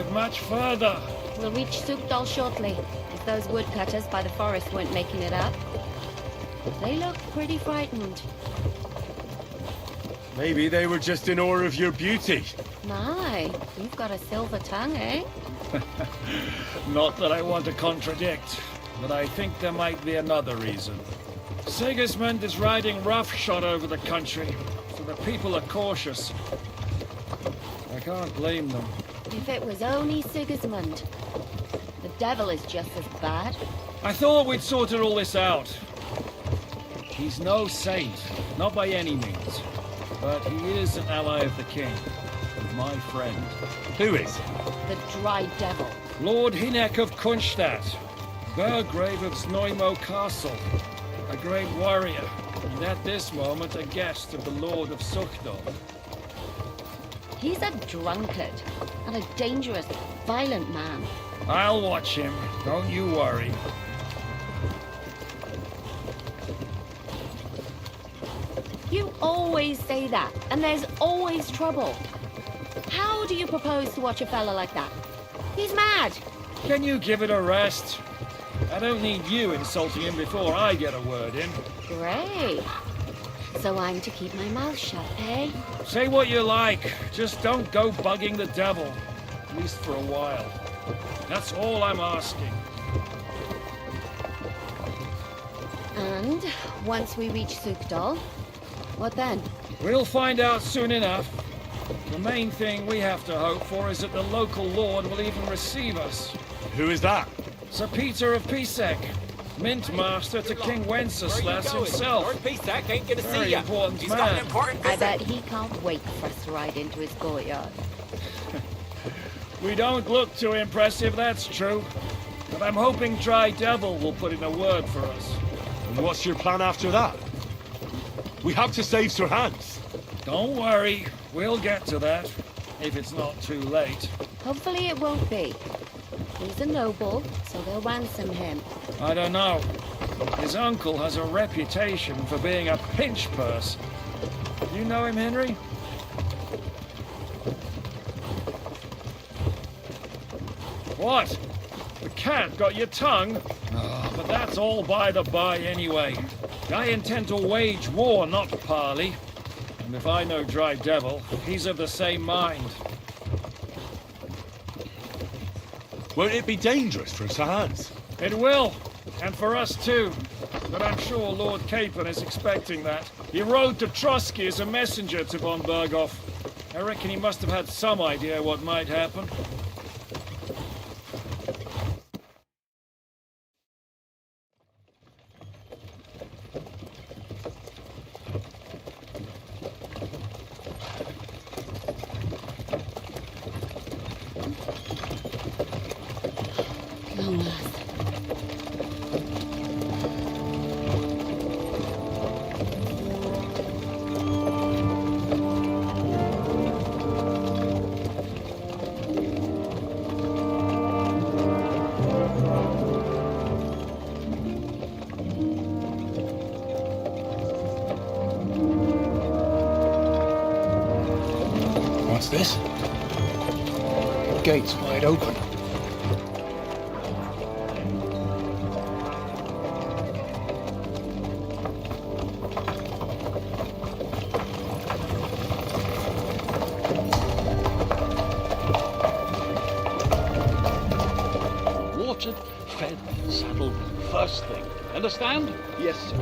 it much further? We'll reach Sukdal shortly, if those woodcutters by the forest weren't making it up. They look pretty frightened. Maybe they were just in awe of your beauty. My, you've got a silver tongue, eh? Not that I want to contradict, but I think there might be another reason. Sigismund is riding roughshod over the country, so the people are cautious. I can't blame them. If it was only Sigismund. The devil is just as bad. I thought we'd sorted all this out. He's no saint, not by any means. But he is an ally of the king, and my friend. Who is? The dry devil. Lord Hynek of Kunstadt, Margrave of Znojmo Castle, a great warrior, and at this moment a guest of the Lord of Sukdal. He's a drunkard, and a dangerous, violent man. I'll watch him, don't you worry. You always say that, and there's always trouble. How do you propose to watch a fella like that? He's mad. Can you give it a rest? I don't need you insulting him before I get a word in. Great. So I'm to keep my mouth shut, eh? Say what you like, just don't go bugging the devil. At least for a while. That's all I'm asking. And once we reach Sukdal, what then? We'll find out soon enough. The main thing we have to hope for is that the local lord will even receive us. Who is that? Sir Peter of Pisek, Mint Master to King Wenceslas himself. Lord Pisak ain't gonna Very see ya. important He's man. got an important I visit. bet he can't wait for us to ride into his courtyard. We don't look too impressive, that's true. But I'm hoping Dry Devil will put in a word for us. And what's your plan after that? We have to save Sir Hans. Don't worry, we'll get to that, if it's not too late. Hopefully it won't be. He's a noble, so they'll ransom him. I don't know. His uncle has a reputation for being a pinch purse. You know him, Henry? What? The cat got your tongue? Oh, but that's all by the by anyway. I intend to wage war, not parley. And if I know Dry Devil, he's of the same mind. Won't it be dangerous for Sir Hans? It will, and for us too. But I'm sure Lord Capon is expecting that. He rode to Trotsky as a messenger to von Berghoff. I reckon he must have had some idea what might happen. Long last. What's this? Gates wide open. Watered, fed, saddled, first thing. Understand? Yes, sir.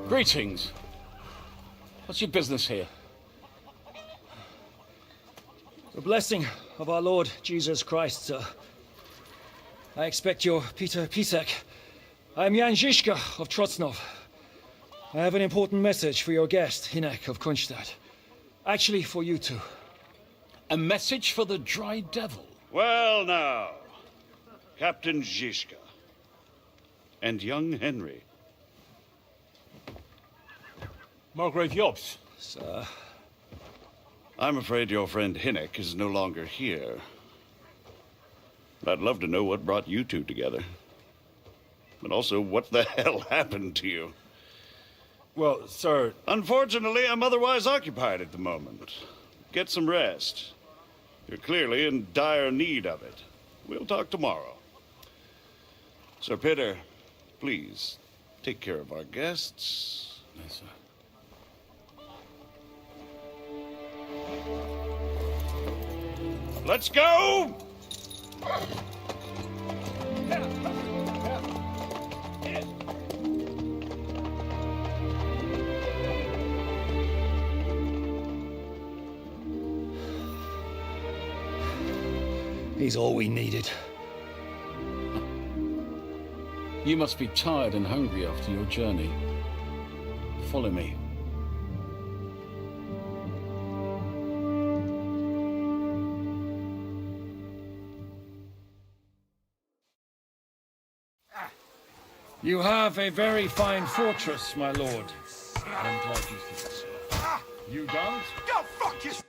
Greetings. What's your business here? The blessing of our Lord Jesus Christ, sir. I expect you're Peter Pisek. I'm Jan Žižka of Trocnov. I have an important message for your guest, Hynek of Kunstadt. Actually, for you two. A message for the Dry Devil. Well now, Captain Žižka and young Henry. Margrave Jobst. Sir. I'm afraid your friend Hinnock is no longer here. I'd love to know what brought you two together. But also, what the hell happened to you? Well, sir... Unfortunately, I'm otherwise occupied at the moment. Get some rest. You're clearly in dire need of it. We'll talk tomorrow. Sir Peter, please, take care of our guests. Yes, sir. Let's go! He's all we needed. You must be tired and hungry after your journey. Follow me. You have a very fine fortress, my lord. I'm glad you think so. You don't? Go fuck yourself!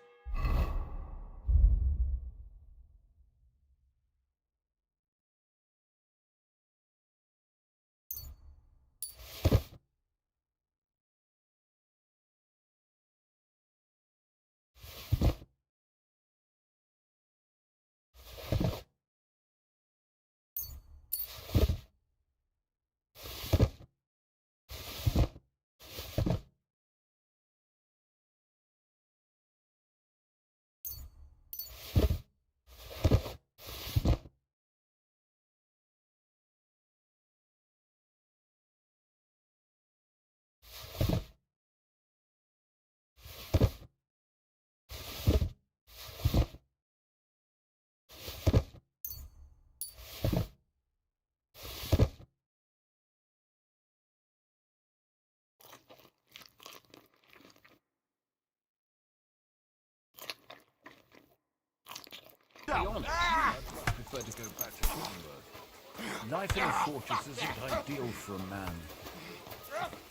I prefer to go back to Kuttenbreg. Life in a fortress isn't ideal for a man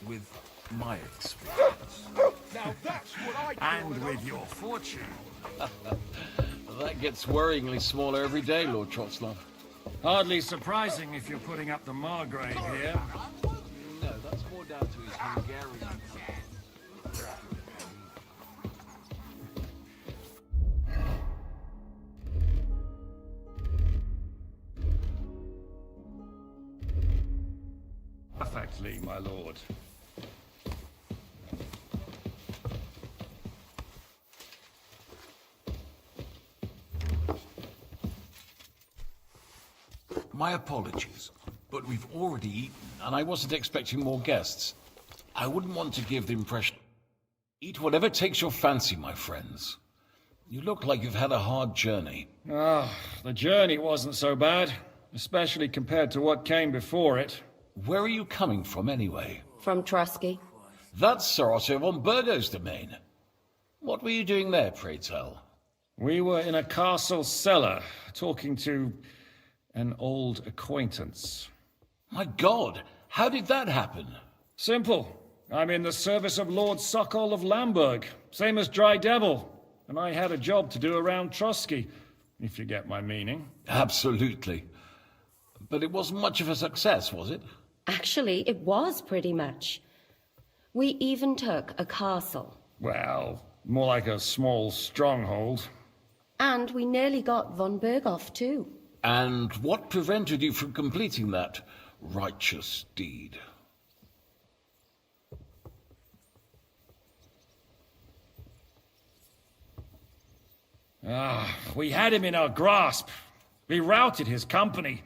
with my experience. Now that's what I And with your fortune. That gets worryingly smaller every day, Lord Trotzlov. Hardly surprising if you're putting up the Margrave here. No, that's more down to his Hungarian. Perfectly, my lord. My apologies, but we've already eaten. And I wasn't expecting more guests. I wouldn't want to give the impression... Eat whatever takes your fancy, my friends. You look like you've had a hard journey. Ah, the journey wasn't so bad, especially compared to what came before it. Where are you coming from, anyway? From Trusky. That's Sir Otto von Burgo's domain. What were you doing there, pray tell? We were in a castle cellar, talking to an old acquaintance. My God, how did that happen? Simple. I'm in the service of Lord Sokol of Lamberg, same as Dry Devil, and I had a job to do around Trusky, if you get my meaning. Absolutely. But it wasn't much of a success, was it? Actually, it was pretty much. We even took a castle. Well, more like a small stronghold. And we nearly got von Berghoff too. And what prevented you from completing that righteous deed? We had him in our grasp. We routed his company.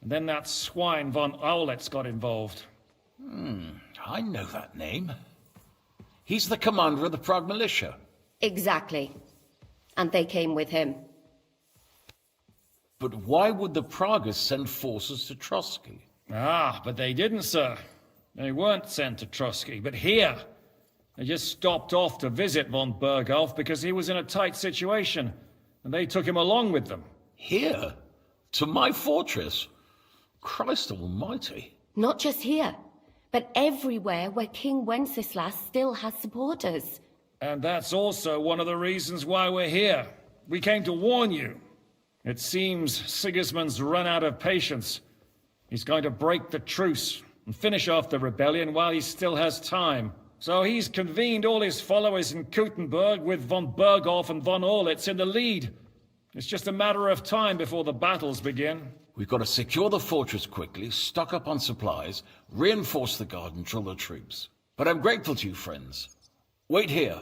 And then that swine von Aulitz got involved. I know that name. He's the commander of the Prague militia. Exactly. And they came with him. But why would the Praguers send forces to Trusky? But they didn't, sir. They weren't sent to Trusky, but here. They just stopped off to visit von Berghoff because he was in a tight situation, and they took him along with them. Here? To my fortress? Christ almighty. Not just here, but everywhere where King Wenceslas still has supporters. And that's also one of the reasons why we're here. We came to warn you. It seems Sigismund's run out of patience. He's going to break the truce and finish off the rebellion while he still has time. So he's convened all his followers in Kuttenbreg with von Berghoff and von Orlitz in the lead. It's just a matter of time before the battles begin. We've got to secure the fortress quickly, stock up on supplies, reinforce the guard and drill the troops. But I'm grateful to you, friends. Wait here.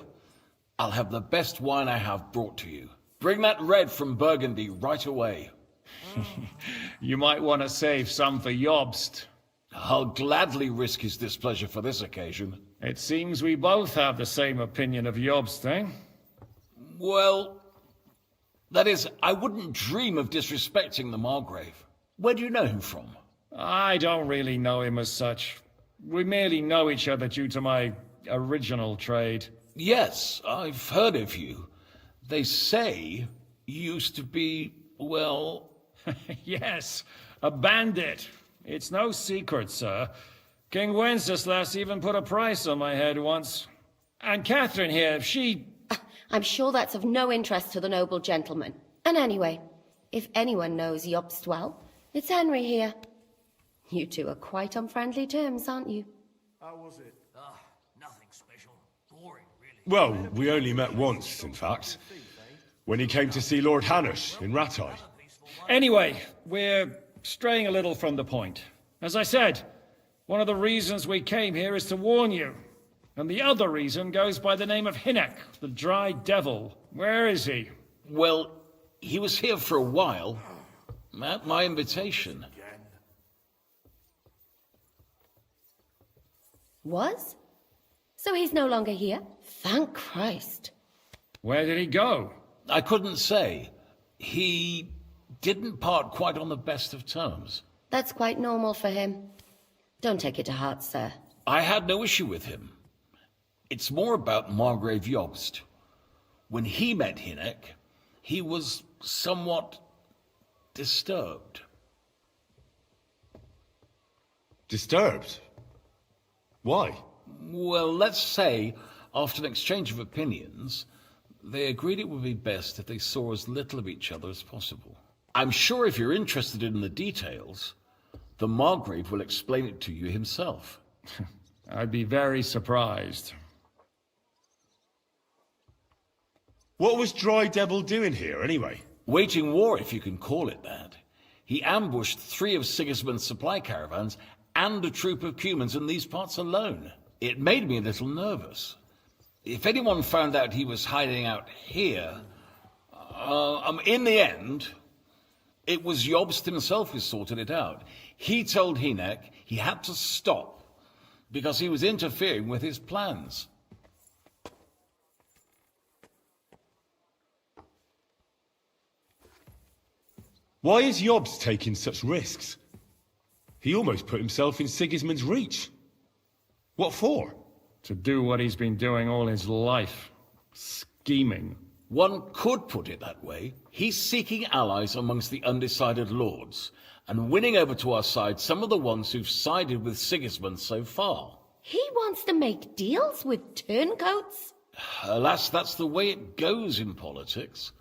I'll have the best wine I have brought to you. Bring that red from Burgundy right away. You might want to save some for Jobst. I'll gladly risk his displeasure for this occasion. It seems we both have the same opinion of Jobst, eh? Well, that is, I wouldn't dream of disrespecting the Margrave. Where do you know him from? I don't really know him as such. We merely know each other due to my original trade. Yes, I've heard of you. They say you used to be, well... Yes, a bandit. It's no secret, sir. King Wenceslas even put a price on my head once. And Catherine here, she... I'm sure that's of no interest to the noble gentleman. And anyway, if anyone knows Jobst well, it's Henry here. You two are quite on friendly terms, aren't you? How was it? Nothing special. Boring, really. Well, we only met once, in fact. When he came to see Lord Hanush in Rattay. Anyway, we're straying a little from the point. As I said, one of the reasons we came here is to warn you. And the other reason goes by the name of Hinnek, the Dry Devil. Where is he? Well, he was here for a while, at my invitation. Was? So he's no longer here? Thank Christ. Where did he go? I couldn't say. He didn't part quite on the best of terms. That's quite normal for him. Don't take it to heart, sir. I had no issue with him. It's more about Margrave Jobst. When he met Hinnek, he was somewhat disturbed. Disturbed? Why? Well, let's say, after an exchange of opinions, they agreed it would be best if they saw as little of each other as possible. I'm sure if you're interested in the details, the Margrave will explain it to you himself. I'd be very surprised. What was Dry Devil doing here, anyway? Waging war, if you can call it that. He ambushed 3 of Sigismund's supply caravans and a troop of Cumans in these parts alone. It made me a little nervous. If anyone found out he was hiding out here, in the end, it was Jobst himself who sorted it out. He told Hinnek he had to stop because he was interfering with his plans. Why is Jobst taking such risks? He almost put himself in Sigismund's reach. What for? To do what he's been doing all his life. Scheming. One could put it that way. He's seeking allies amongst the undecided lords, and winning over to our side some of the ones who've sided with Sigismund so far. He wants to make deals with turncoats? Alas, that's the way it goes in politics.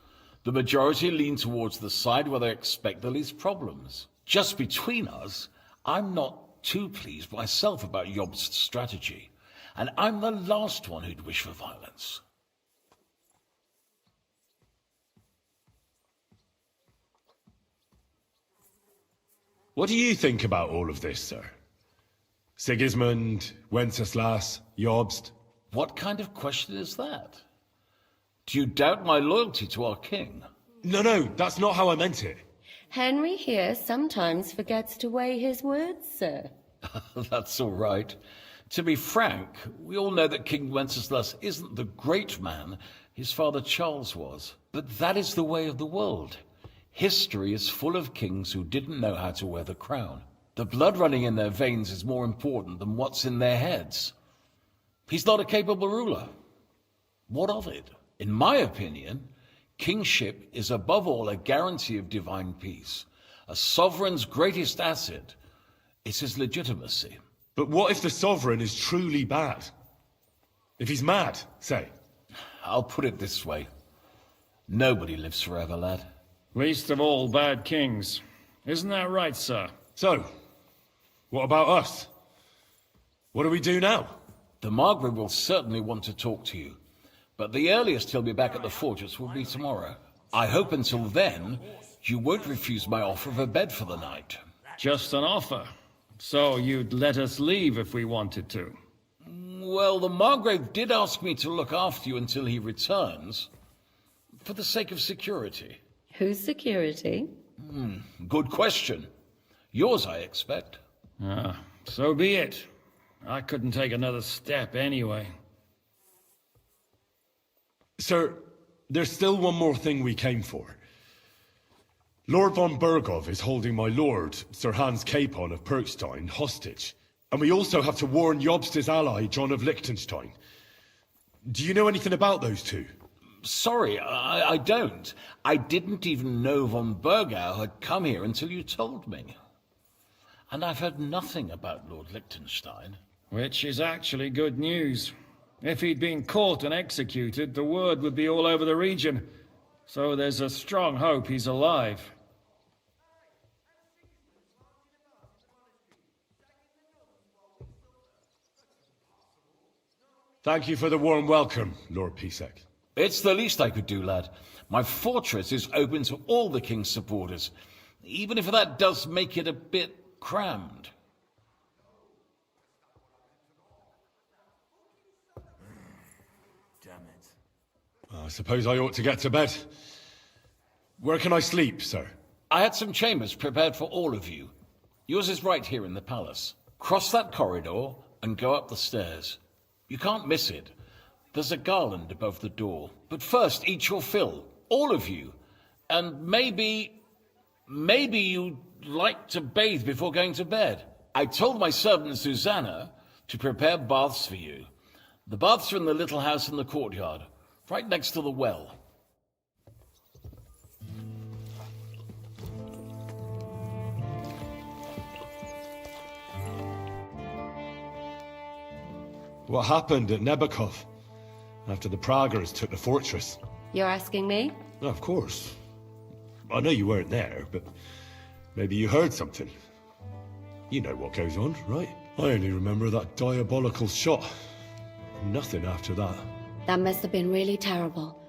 The majority lean towards the side where they expect the least problems. Just between us, I'm not too pleased myself about Jobst's strategy, and I'm the last one who'd wish for violence. What do you think about all of this, sir? Sigismund, Wenceslas, Jobst? What kind of question is that? Do you doubt my loyalty to our king? No, that's not how I meant it. Henry here sometimes forgets to weigh his words, sir. That's all right. To be frank, we all know that King Wenceslas isn't the great man his father Charles was. But that is the way of the world. History is full of kings who didn't know how to wear the crown. The blood running in their veins is more important than what's in their heads. He's not a capable ruler. What of it? In my opinion, kingship is above all a guarantee of divine peace. A sovereign's greatest asset is his legitimacy. But what if the Sovereign is truly bad? If he's mad, say. I'll put it this way. Nobody lives forever, lad. Least of all bad kings. Isn't that right, sir? So, what about us? What do we do now? The Margrave will certainly want to talk to you, but the earliest he'll be back at the fortress will be tomorrow. I hope until then, you won't refuse my offer of a bed for the night. Just an offer. So you'd let us leave if we wanted to? Well, the Margrave did ask me to look after you until he returns, for the sake of security. Whose security? Good question. Yours, I expect. Ah, so be it. I couldn't take another step anyway. Sir, there's still one more thing we came for. Lord von Bergov is holding my lord, Sir Hans Capon of Perkstein, hostage. And we also have to warn Jobst's ally, John of Liechtenstein. Do you know anything about those two? Sorry, I don't. I didn't even know von Bergau had come here until you told me. And I've heard nothing about Lord Liechtenstein. Which is actually good news. If he'd been caught and executed, the word would be all over the region. So there's a strong hope he's alive. Thank you for the warm welcome, Lord Pisek. It's the least I could do, lad. My fortress is open to all the king's supporters, even if that does make it a bit crammed. Damn it. I suppose I ought to get to bed. Where can I sleep, sir? I had some chambers prepared for all of you. Yours is right here in the palace. Cross that corridor and go up the stairs. You can't miss it. There's a garland above the door. But first, eat your fill. All of you. And maybe you'd like to bathe before going to bed. I told my servant Susanna to prepare baths for you. The baths are in the little house in the courtyard, right next to the well. What happened at Nebakov after the Praguers took the fortress? You're asking me? Of course. I know you weren't there, but maybe you heard something. You know what goes on, right? I only remember that diabolical shot. Nothing after that. That must have been really terrible.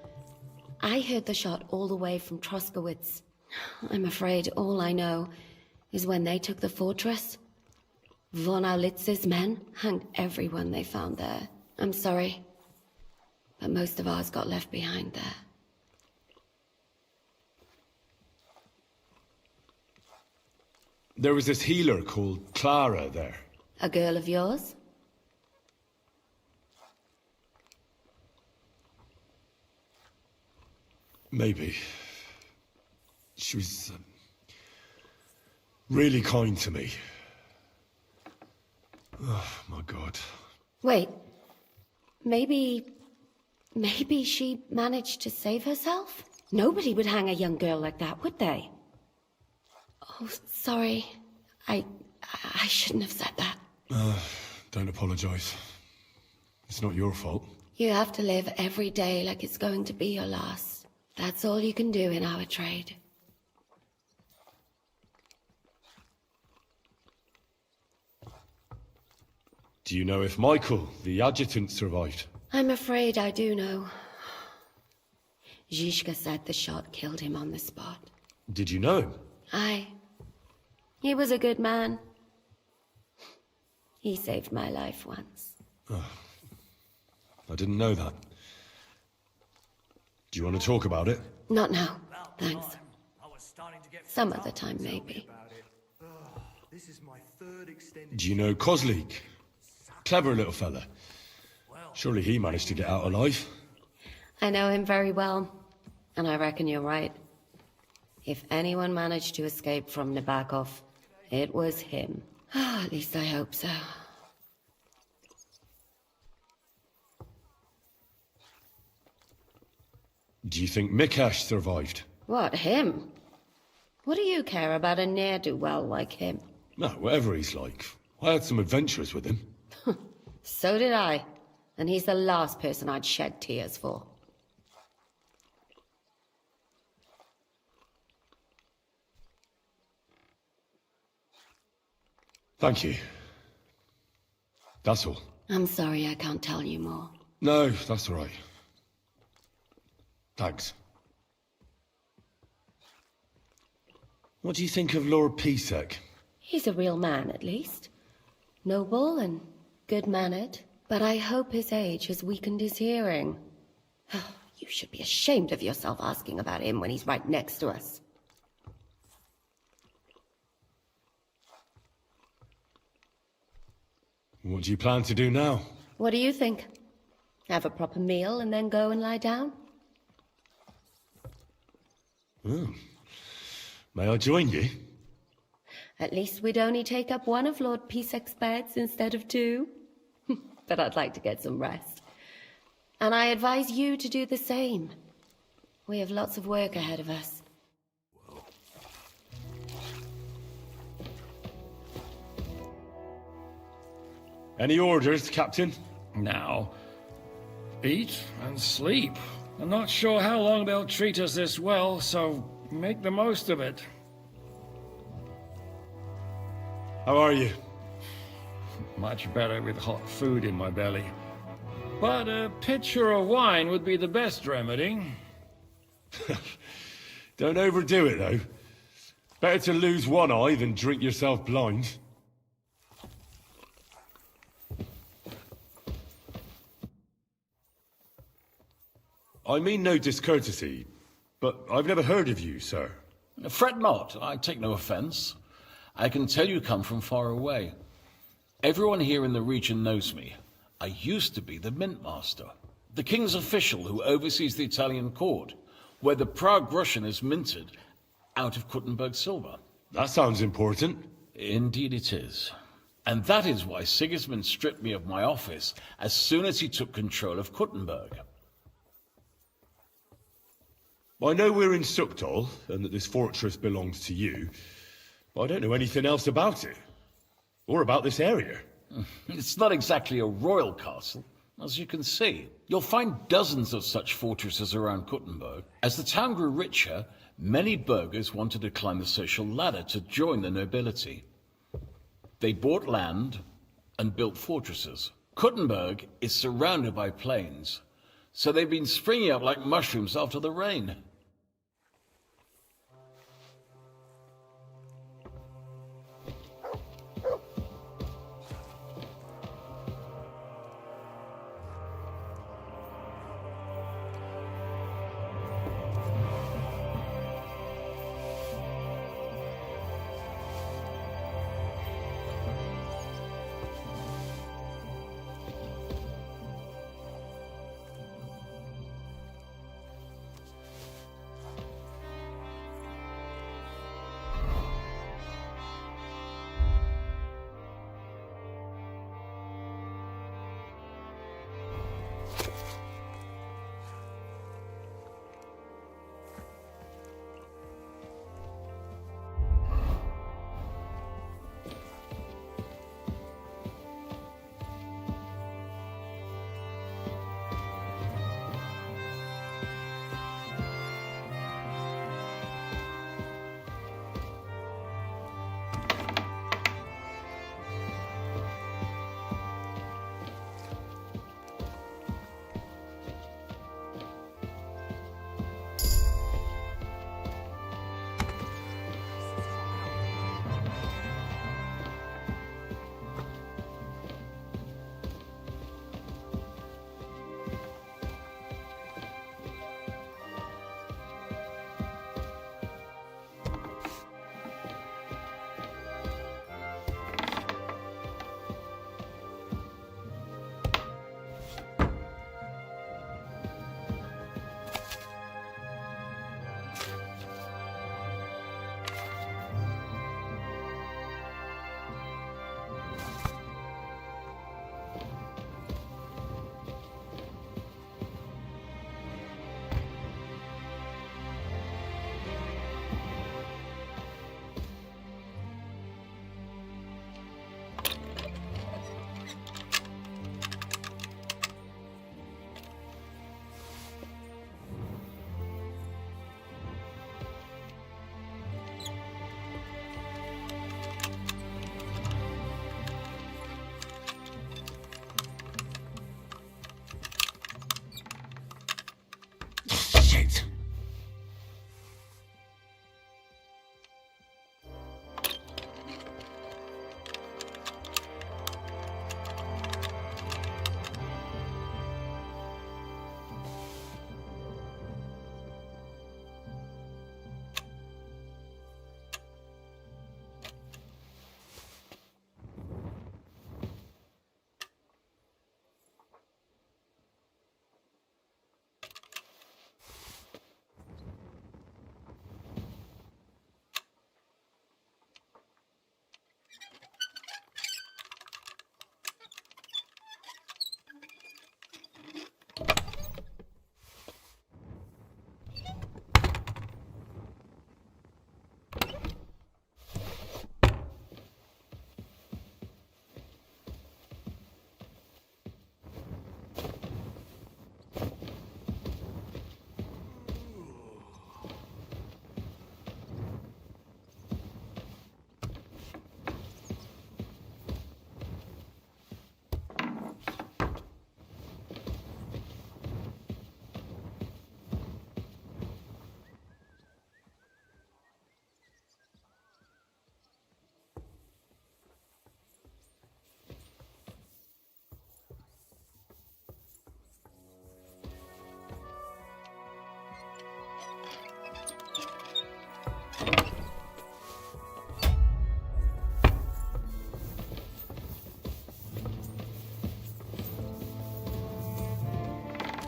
I heard the shot all the way from Troskowitz. I'm afraid all I know is when they took the fortress, von Aulitz's men hanged everyone they found there. I'm sorry, but most of ours got left behind there. There was this healer called Clara there. A girl of yours? Maybe. She was really kind to me. Oh, my God. Wait. Maybe she managed to save herself? Nobody would hang a young girl like that, would they? Oh, sorry. I shouldn't have said that. Don't apologize. It's not your fault. You have to live every day like it's going to be your last. That's all you can do in our trade. Do you know if Michael, the adjutant, survived? I'm afraid I do know. Zizka said the shot killed him on the spot. Did you know him? Aye. He was a good man. He saved my life once. I didn't know that. Do you want to talk about it? Not now, thanks. Some other time, maybe. Do you know Kozlik? Clever little fella. Surely he managed to get out alive. I know him very well, and I reckon you're right. If anyone managed to escape from Nabokov, it was him. At least I hope so. Do you think Mikash survived? What, him? What do you care about a ne'er-do-well like him? No, whatever he's like. I had some adventures with him. So did I. And he's the last person I'd shed tears for. Thank you. That's all. I'm sorry I can't tell you more. No, that's all right. Thanks. What do you think of Lord Pisek? He's a real man, at least. Noble and good-mannered. But I hope his age has weakened his hearing. You should be ashamed of yourself asking about him when he's right next to us. What do you plan to do now? What do you think? Have a proper meal and then go and lie down? May I join you? At least we'd only take up one of Lord Pisek's beds instead of two. But I'd like to get some rest. And I advise you to do the same. We have lots of work ahead of us. Any orders, Captain? Now, eat and sleep. I'm not sure how long they'll treat us this well, so make the most of it. How are you? Much better with hot food in my belly. But a pitcher of wine would be the best remedy. Don't overdo it, though. Better to lose one eye than drink yourself blind. I mean no discourtesy, but I've never heard of you, sir. Fret not, I take no offense. I can tell you come from far away. Everyone here in the region knows me. I used to be the mint master, the king's official who oversees the Italian court, where the Prague Russian is minted out of Kuttenbreg silver. That sounds important. Indeed it is. And that is why Sigismund stripped me of my office as soon as he took control of Kuttenbreg. I know we're in Sukdal, and that this fortress belongs to you, but I don't know anything else about it. Or about this area. It's not exactly a royal castle, as you can see. You'll find dozens of such fortresses around Kuttenbreg. As the town grew richer, many burghers wanted to climb the social ladder to join the nobility. They bought land and built fortresses. Kuttenbreg is surrounded by plains, so they've been springing up like mushrooms after the rain.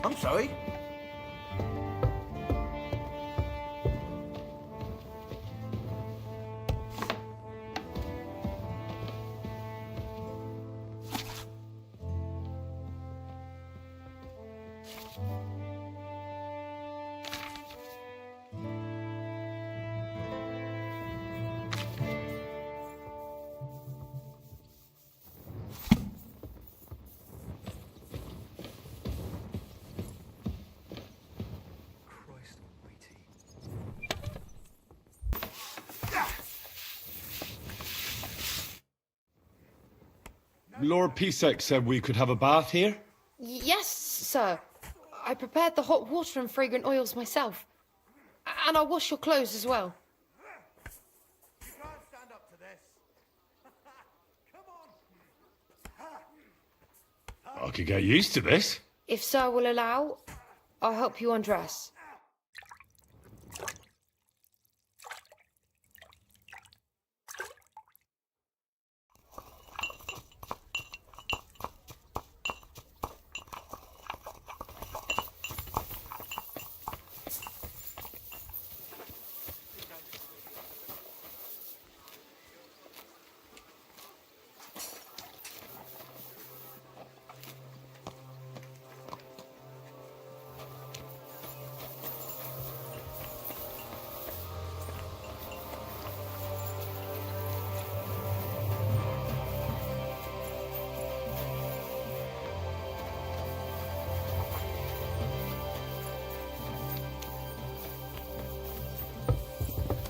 I'm sorry. Christ almighty. Lord Pisek said we could have a bath here? Yes, sir. I prepared the hot water and fragrant oils myself. And I'll wash your clothes as well. You can't stand up to this. Come on. I could get used to this. If sir will allow, I'll help you undress.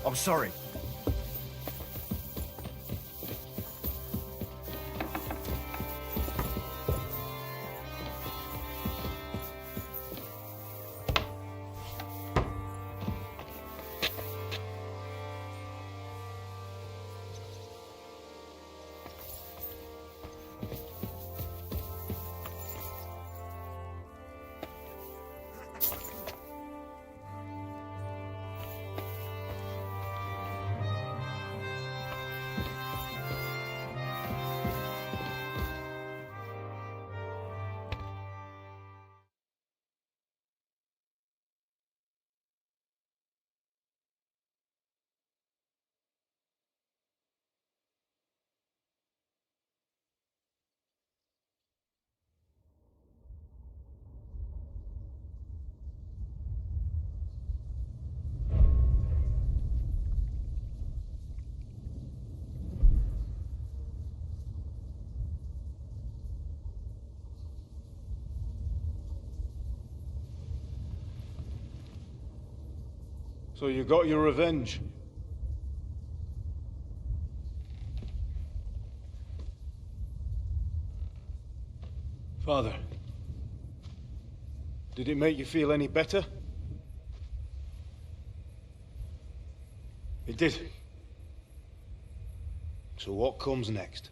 I'm sorry. So you got your revenge? Father, did it make you feel any better? It did. So what comes next?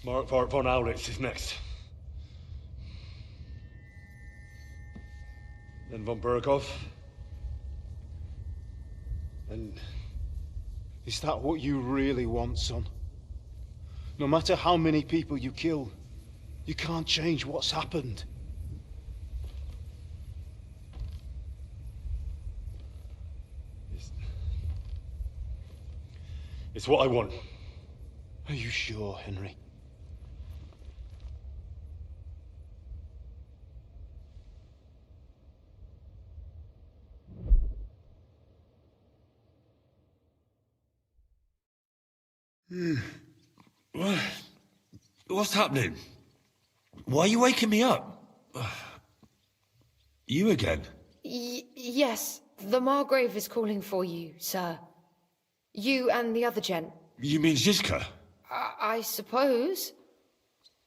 Mark von Aulitz is next. Then von Berghoff. And is that what you really want, son? No matter how many people you kill, you can't change what's happened. It's what I want. Are you sure, Henry? What's happening? Why are you waking me up? You again? Yes, the Margrave is calling for you, sir. You and the other gent. You mean Zizka? I suppose.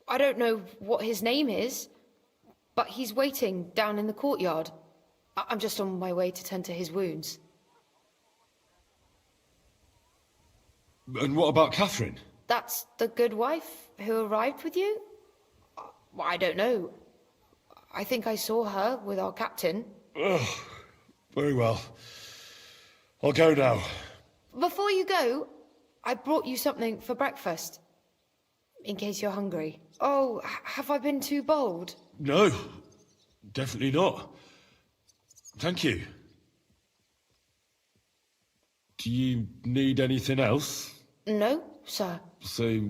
I don't know what his name is, but he's waiting down in the courtyard. I'm just on my way to tend to his wounds. And what about Catherine? That's the good wife who arrived with you? I don't know. I think I saw her with our captain. Oh, very well. I'll go now. Before you go, I brought you something for breakfast. In case you're hungry. Oh, have I been too bold? No, definitely not. Thank you. Do you need anything else? No, sir. So,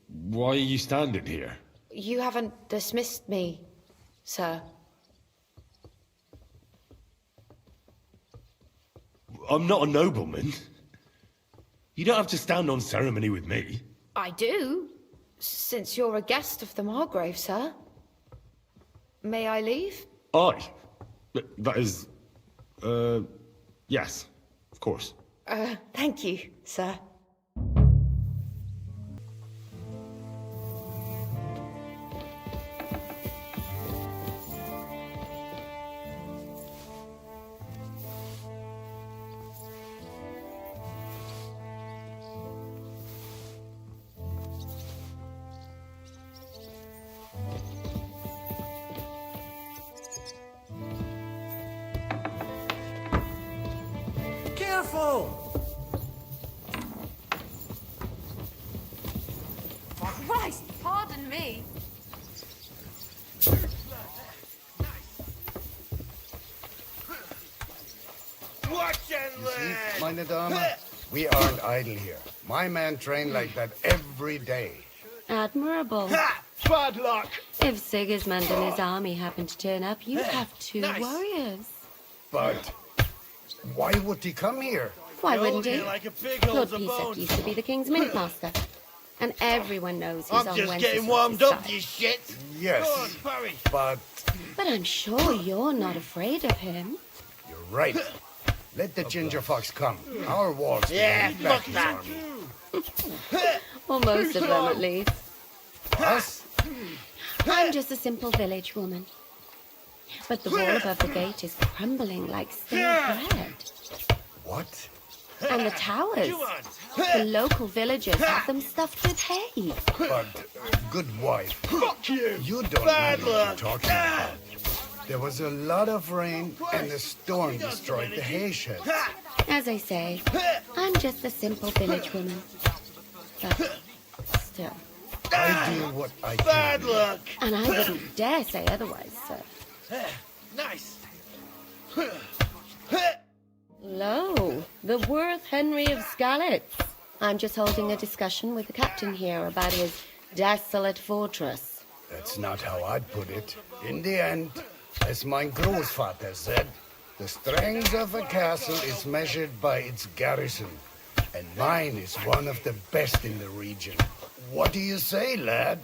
why are you standing here? You haven't dismissed me, sir. I'm not a nobleman. You don't have to stand on ceremony with me. I do, since you're a guest of the Margrave, sir. May I leave? Aye. That is... yes, of course. Thank you, sir. Careful! Christ, pardon me. Meine Dame, we aren't idle here. My men train like that every day. Admirable. Bad luck! If Sigismund and his army happen to turn up, you have two warriors. But why would he come here? Why wouldn't he? Lord Pisak used to be the king's minute master. And everyone knows he's on Wenceslas's side. shit. Yes, but But I'm sure you're not afraid of him. you're right. Let the ginger fox come. Our walls Yeah, will back fuck his that. army. Or most of them, at least. Us? I'm just a simple village woman. But the wall above the gate is crumbling like stale bread. What? And the towers. The local villagers have them stuffed with hay. But, good wife, Fuck you! you don't know what you're talking about. There was a lot of rain and the storm destroyed the hay sheds. As I say, I'm just a simple village woman. But still. I do what I can. luck. And I wouldn't dare say otherwise, sir. Nice. Lo, the worth Henry of Skalitz. I'm just holding a discussion with the captain here about his desolate fortress. That's not how I'd put it. In the end, as my Großvater said, the strength of a castle is measured by its garrison. And mine is one of the best in the region. What do you say, lad?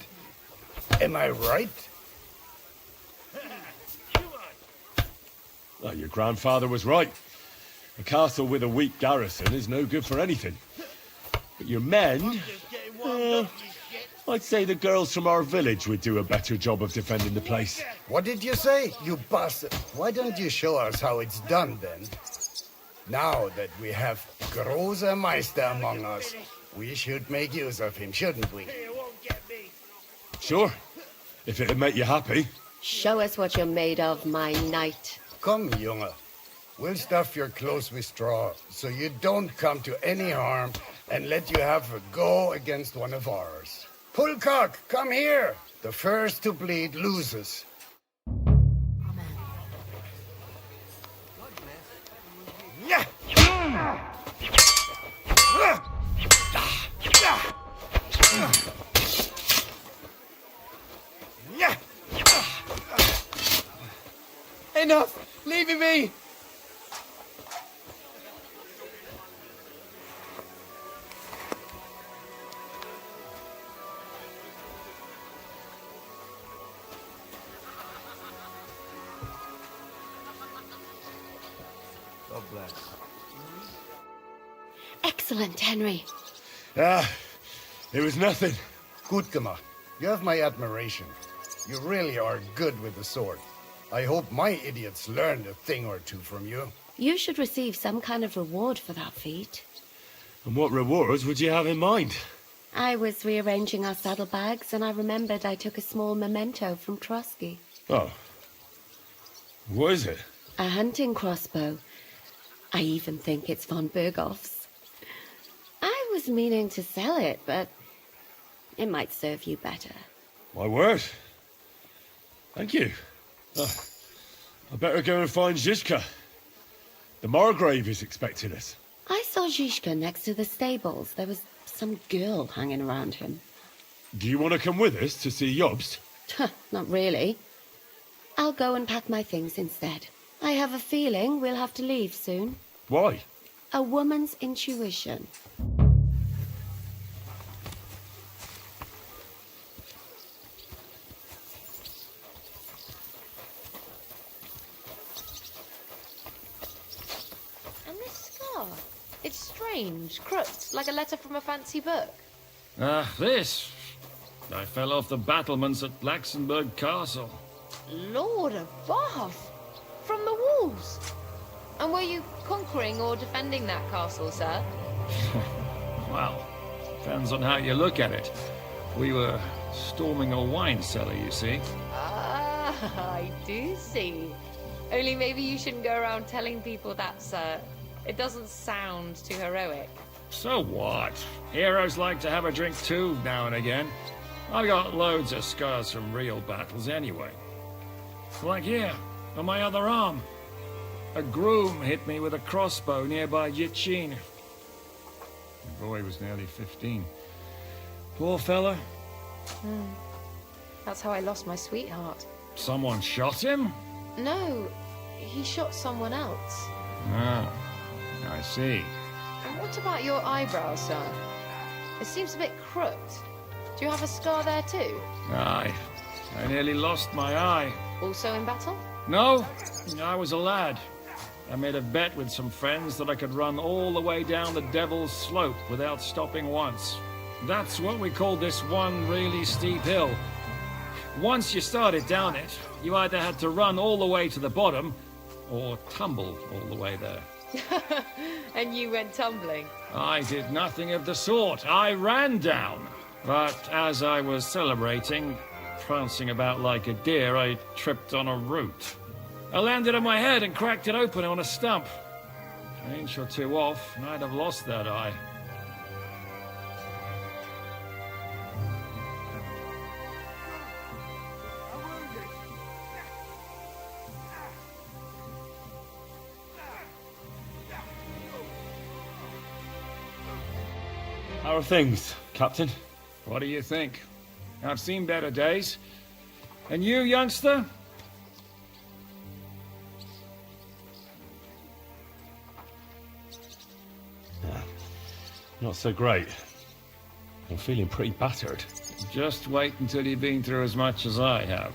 Am I right? Well, your grandfather was right. A castle with a weak garrison is no good for anything. But your men... I'd say the girls from our village would do a better job of defending the place. What did you say, you bastard? Why don't you show us how it's done, then? Now that we have Großer Meister among us, we should make use of him, shouldn't we? Sure, if it'd make you happy. Show us what you're made of, my knight. Come, Junge. We'll stuff your clothes with straw, so you don't come to any harm, and let you have a go against one of ours. Pulcock, come here! The first to bleed loses. Enough! Leave me be! God bless. Excellent, Henry. Ah, it was nothing. Gut gemacht. You have my admiration. You really are good with the sword. I hope my idiots learned a thing or two from you. You should receive some kind of reward for that feat. And what rewards would you have in mind? I was rearranging our saddlebags, and I remembered I took a small memento from Trotsky. Oh. What is it? A hunting crossbow. I even think it's von Berghoff's. was meaning to sell it, but it might serve you better. My word. Thank you. I better go and find Zizka. The Margrave is expecting us. I saw Zizka next to the stables. There was some girl hanging around him. Do you want to come with us to see Jobst? Not really. I'll go and pack my things instead. I have a feeling we'll have to leave soon. Why? A woman's intuition. And this scar? It's strange, crooked, like a letter from a fancy book. This. I fell off the battlements at Luxembourg Castle. Lord above! From the walls! And were you conquering or defending that castle, sir? Well, depends on how you look at it. We were storming a wine cellar, you see. Ah, I do see. Only maybe you shouldn't go around telling people that, sir. It doesn't sound too heroic. So what? Heroes like to have a drink too, now and again. I've got loads of scars from real battles anyway. Like here, on my other arm. A groom hit me with a crossbow nearby Yitchin. The boy was nearly 15. Poor fella. That's how I lost my sweetheart. Someone shot him? No, he shot someone else. Oh, I see. And what about your eyebrow, sir? It seems a bit crooked. Do you have a scar there too? Aye. I nearly lost my eye. Also in battle? No, I was a lad. I made a bet with some friends that I could run all the way down the Devil's Slope without stopping once. That's what we called this one really steep hill. Once you started down it, you either had to run all the way to the bottom, or tumble all the way there. And you went tumbling? I did nothing of the sort. I ran down. But as I was celebrating, prancing about like a deer, I tripped on a root. I landed on my head and cracked it open on a stump. An inch or two off, and I'd have lost that eye. How are things, Captain? What do you think? I've seen better days. And you, youngster? Not so great. I'm feeling pretty battered. Just wait until you've been through as much as I have.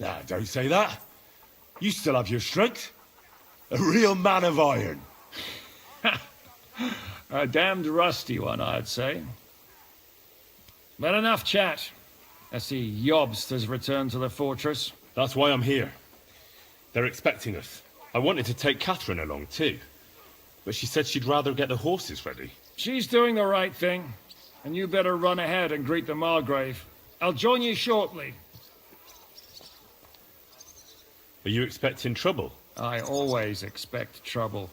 Nah, don't say that. You still have your strength. A real man of iron. A damned rusty one, I'd say. But enough chat. I see Jobst has returned to the fortress. That's why I'm here. They're expecting us. I wanted to take Catherine along too, but she said she'd rather get the horses ready. She's doing the right thing, and you better run ahead and greet the Margrave. I'll join you shortly. Are you expecting trouble? I always expect trouble.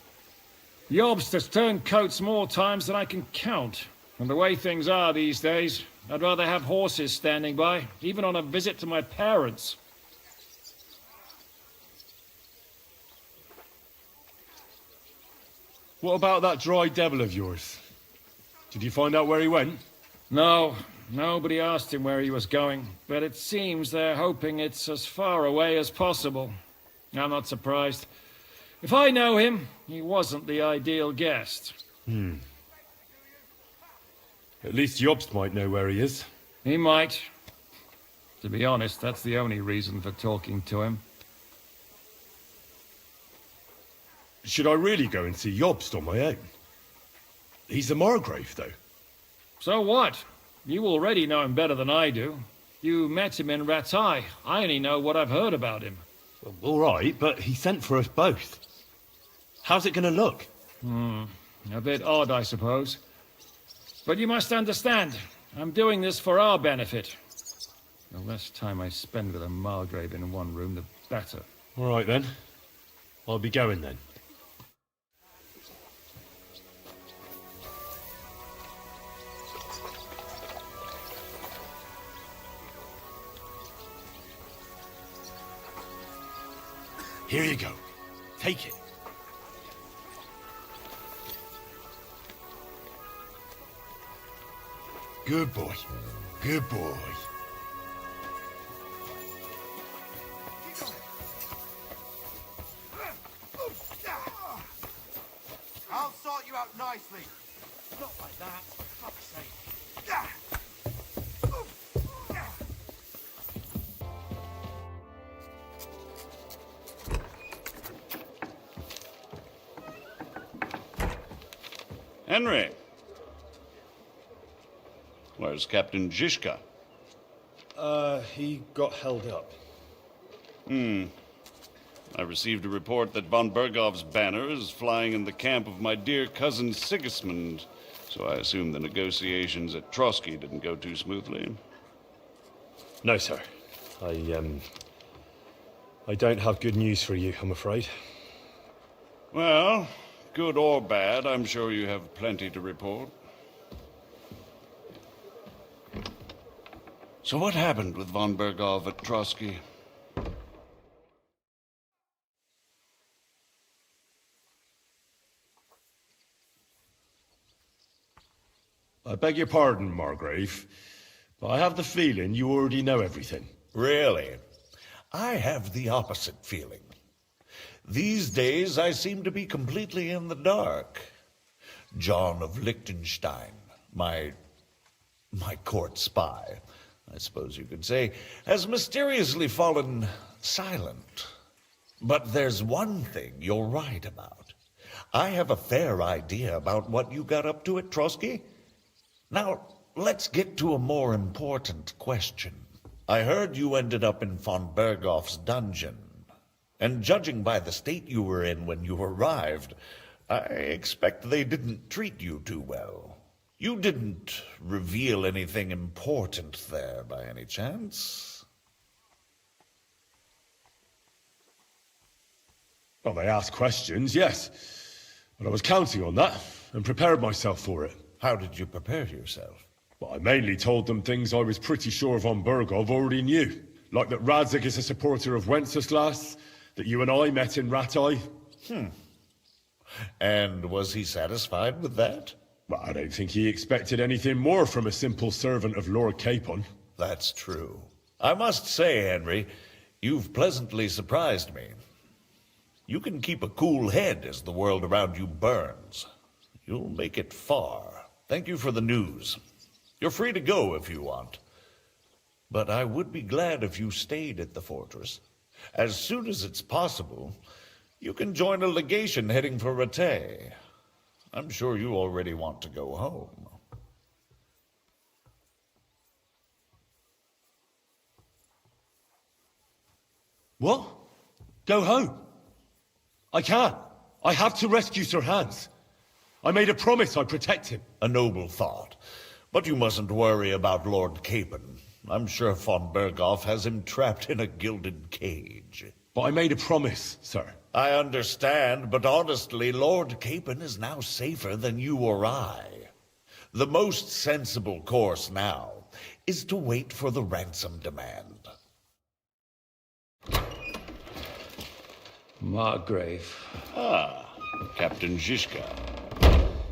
Jobst has turned coats more times than I can count. And the way things are these days, I'd rather have horses standing by, even on a visit to my parents. What about that dry devil of yours? Did you find out where he went? No, nobody asked him where he was going, but it seems they're hoping it's as far away as possible. I'm not surprised. If I know him, he wasn't the ideal guest. At least Jobst might know where he is. He might. To be honest, that's the only reason for talking to him. Should I really go and see Jobst on my own? He's the Margrave, though. So what? You already know him better than I do. You met him in Rattay. I only know what I've heard about him. Well, all right, but he sent for us both. How's it going to look? A bit odd, I suppose. But you must understand, I'm doing this for our benefit. The less time I spend with a Margrave in one room, the better. All right, then. I'll be going, then. Here you go. Take it. Good boy. Good boy. I'll sort you out nicely. Not like that, for fuck's sake. Henry. Where's Captain Zizka? He got held up. I received a report that von Bergov's banner is flying in the camp of my dear cousin Sigismund, so I assume the negotiations at Trotsky didn't go too smoothly. No, sir. I don't have good news for you, I'm afraid. Well, good or bad, I'm sure you have plenty to report. So what happened with von Bergov at Trotsky? I beg your pardon, Margrave, but I have the feeling you already know everything. Really? I have the opposite feeling. These days I seem to be completely in the dark. John of Liechtenstein, my court spy, I suppose you could say, has mysteriously fallen silent. But there's one thing you're right about. I have a fair idea about what you got up to at Trotsky. Now, let's get to a more important question. I heard you ended up in von Bergov's dungeon. And judging by the state you were in when you arrived, I expect they didn't treat you too well. You didn't reveal anything important there by any chance? Well, they asked questions, yes. But I was counting on that and prepared myself for it. How did you prepare yourself? Well, I mainly told them things I was pretty sure von Bergov already knew. Like that Radzig is a supporter of Wenceslas, that you and I met in Rattay. And was he satisfied with that? Well, I don't think he expected anything more from a simple servant of Lord Capon. That's true. I must say, Henry, you've pleasantly surprised me. You can keep a cool head as the world around you burns. You'll make it far. Thank you for the news. You're free to go if you want. But I would be glad if you stayed at the fortress. As soon as it's possible, you can join a legation heading for Rattay. I'm sure you already want to go home. What? Go home? I can't. I have to rescue Sir Hans. I made a promise I'd protect him. A noble thought. But you mustn't worry about Lord Capon. I'm sure von Bergov has him trapped in a gilded cage. But I made a promise, sir. I understand, but honestly, Lord Capon is now safer than you or I. The most sensible course now is to wait for the ransom demand. Margrave. Ah, Captain Zizka.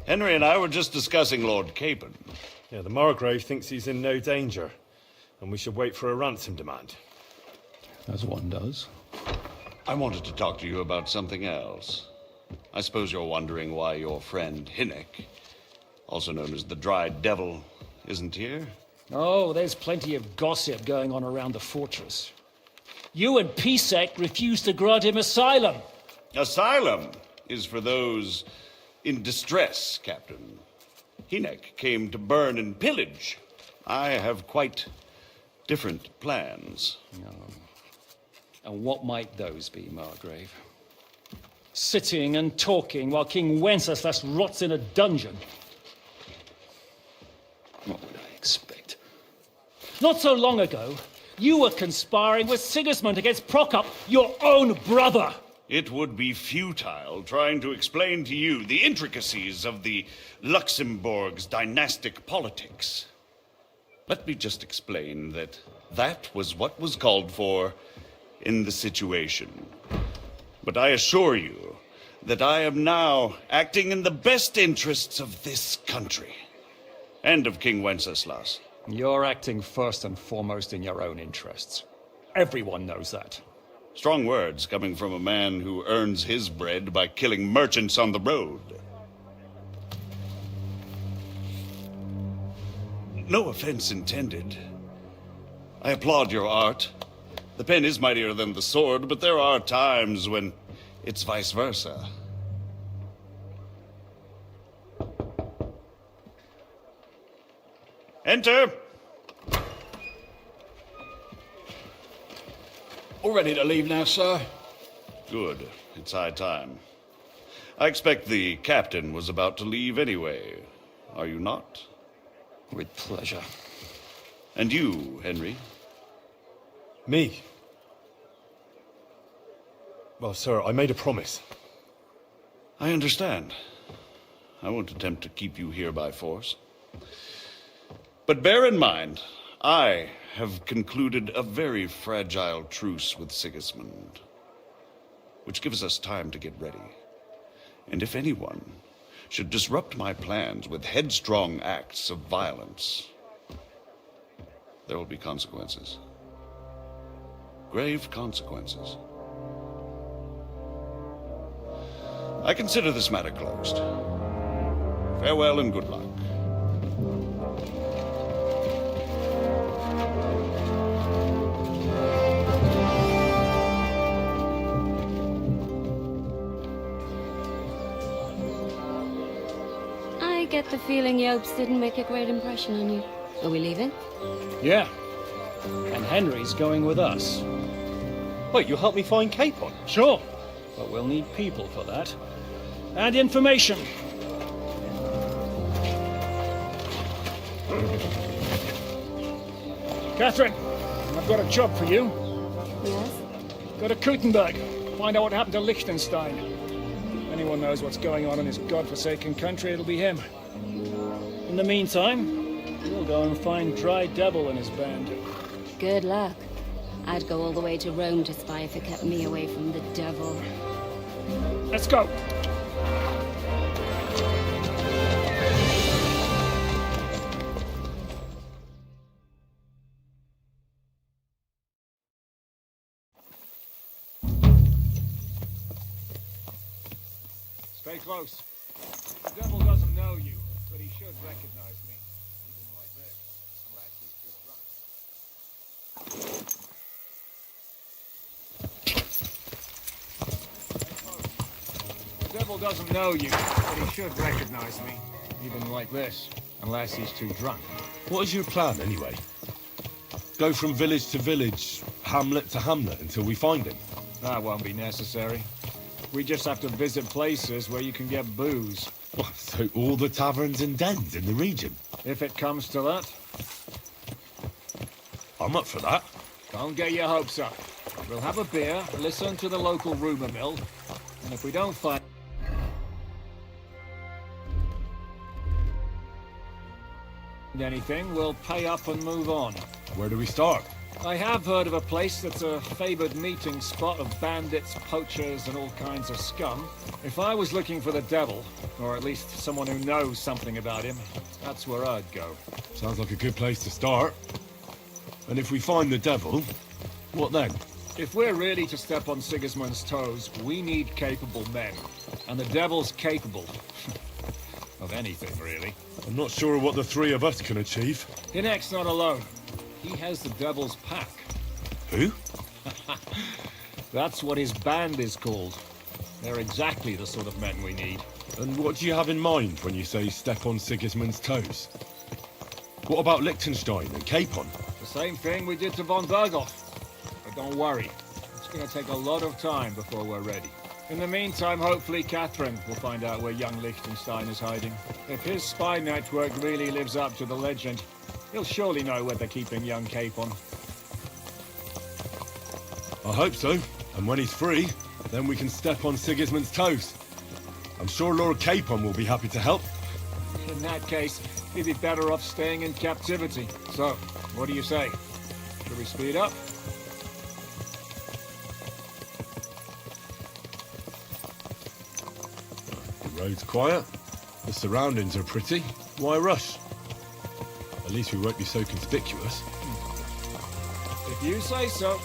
Henry and I were just discussing Lord Capon. Yeah, the Margrave thinks he's in no danger, and we should wait for a ransom demand. As one does. I wanted to talk to you about something else. I suppose you're wondering why your friend Hinnek, also known as the Dried Devil, isn't here? Oh, there's plenty of gossip going on around the fortress. You and Pisek refused to grant him asylum. Asylum is for those in distress, Captain. Hynek came to burn and pillage. I have quite different plans. And what might those be, Margrave? Sitting and talking while King Wenceslas rots in a dungeon. What would I expect? Not so long ago, you were conspiring with Sigismund against Prokop, your own brother. It would be futile trying to explain to you the intricacies of the Luxembourg's dynastic politics. Let me just explain that that was what was called for in the situation. But I assure you that I am now acting in the best interests of this country and of King Wenceslas. You're acting first and foremost in your own interests. Everyone knows that. Strong words coming from a man who earns his bread by killing merchants on the road. No offense intended. I applaud your art. The pen is mightier than the sword, but there are times when it's vice versa. Enter! All ready to leave now, sir? Good. It's high time. I expect the captain was about to leave anyway. Are you not? With pleasure. And you, Henry? Me? Well, sir, I made a promise. I understand. I won't attempt to keep you here by force. But bear in mind, I have concluded a very fragile truce with Sigismund, which gives us time to get ready. And if anyone should disrupt my plans with headstrong acts of violence, there will be consequences. Grave consequences. I consider this matter closed. Farewell and good luck. I get the feeling Jobst didn't make a great impression on you. Are we leaving? Yeah. And Henry's going with us. Wait, you'll help me find Capon? Sure. But we'll need people for that. And information. Catherine, I've got a job for you. Yes? Go to Kuttenbreg. Find out what happened to Liechtenstein. If anyone knows what's going on in this godforsaken country, it'll be him. In the meantime, we'll go and find Dry Devil and his band. Good luck. I'd go all the way to Rome to spy if it kept me away from the devil. Let's go. Stay close. The devil doesn't know you, but he should recognize me, even like this, unless he's too drunk. The devil doesn't know you, but he should recognize me, even like this, unless he's too drunk. What is your plan, anyway? Go from village to village, hamlet to hamlet, until we find him? That won't be necessary. We just have to visit places where you can get booze. What, so all the taverns and dens in the region? If it comes to that. I'm up for that. Don't get your hopes up. We'll have a beer, listen to the local rumor mill, and if we don't find anything, we'll pay up and move on. Where do we start? I have heard of a place that's a favored meeting spot of bandits, poachers, and all kinds of scum. If I was looking for the devil, or at least someone who knows something about him, that's where I'd go. Sounds like a good place to start. And if we find the devil, what then? If we're really to step on Sigismund's toes, we need capable men. And the devil's capable. Of anything, really. I'm not sure what the three of us can achieve. Hynek's not alone. He has the devil's pack. Who? That's what his band is called. They're exactly the sort of men we need. And what do you have in mind when you say step on Sigismund's toes? What about Liechtenstein and Capon? The same thing we did to von Berghoff. But don't worry, it's going to take a lot of time before we're ready. In the meantime, hopefully Catherine will find out where young Liechtenstein is hiding. If his spy network really lives up to the legend, he'll surely know where they're keeping young Capon. I hope so. And when he's free, then we can step on Sigismund's toes. I'm sure Lord Capon will be happy to help. In that case, he'd be better off staying in captivity. So, what do you say? Should we speed up? The road's quiet. The surroundings are pretty. Why rush? At least we won't be so conspicuous. If you say so.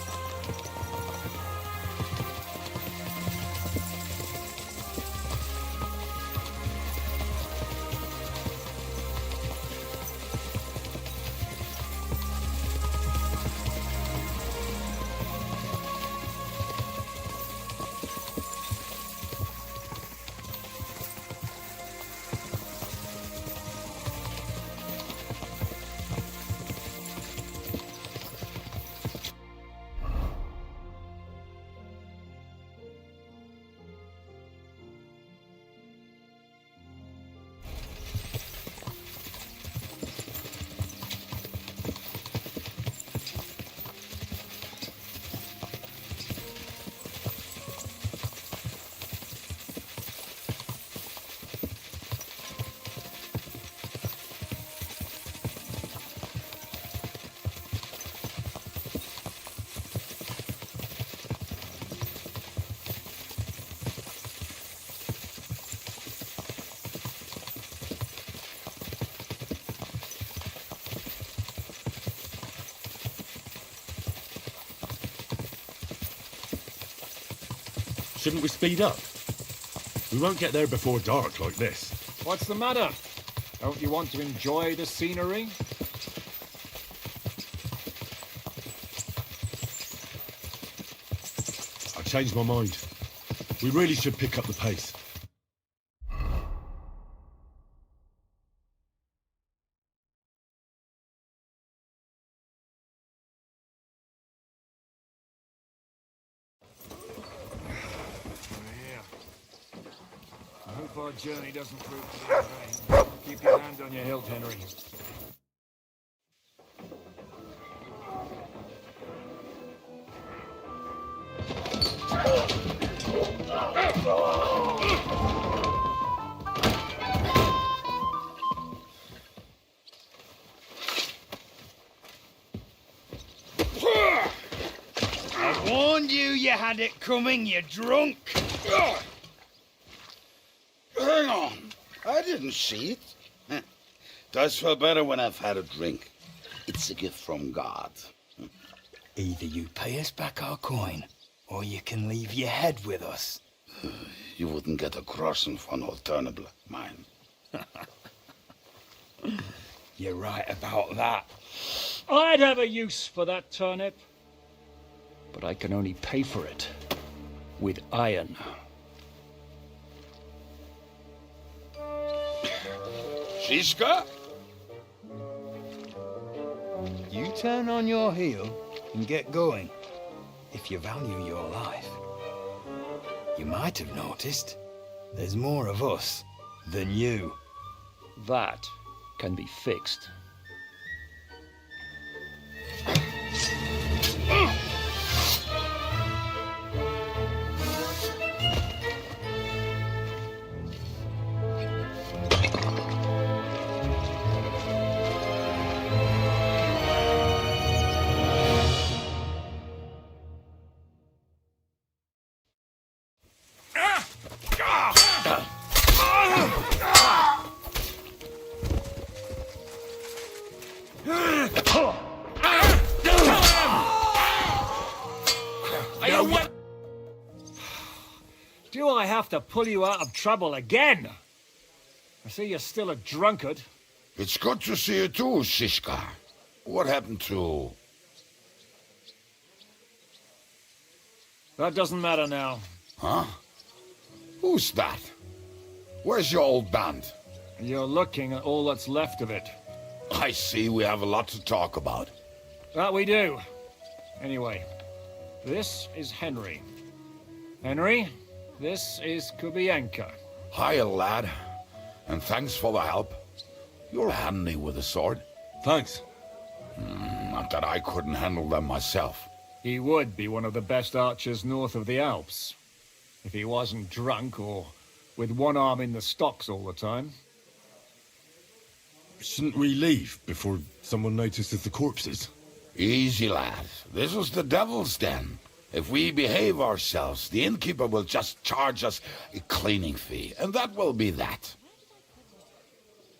Shouldn't we speed up? We won't get there before dark like this. What's the matter? Don't you want to enjoy the scenery? I changed my mind. We really should pick up the pace. I hope our journey doesn't prove to be in vain. Keep your hand on your hilt, Henry. I warned you had it coming, you drunk. Hang on. I didn't see it. Does feel better when I've had a drink. It's a gift from God. Either you pay us back our coin, or you can leave your head with us. You wouldn't get a crossing for an alternative like mine. You're right about that. I'd have a use for that turnip. But I can only pay for it with iron. Shiska? You turn on your heel and get going, if you value your life. You might have noticed there's more of us than you. That can be fixed. Do I have to pull you out of trouble again? I see you're still a drunkard. It's good to see you too, Shiska. What happened to... That doesn't matter now. Huh? Who's that? Where's your old band? You're looking at all that's left of it. I see we have a lot to talk about. That we do. Anyway, this is Henry. Henry, this is Kubienka. Hiya, lad. And thanks for the help. You're handy with a sword. Thanks. Not that I couldn't handle them myself. He would be one of the best archers north of the Alps. If he wasn't drunk or with one arm in the stocks all the time. Shouldn't we leave before someone notices the corpses? Easy, lad. This is the devil's den. If we behave ourselves, the innkeeper will just charge us a cleaning fee, and that will be that.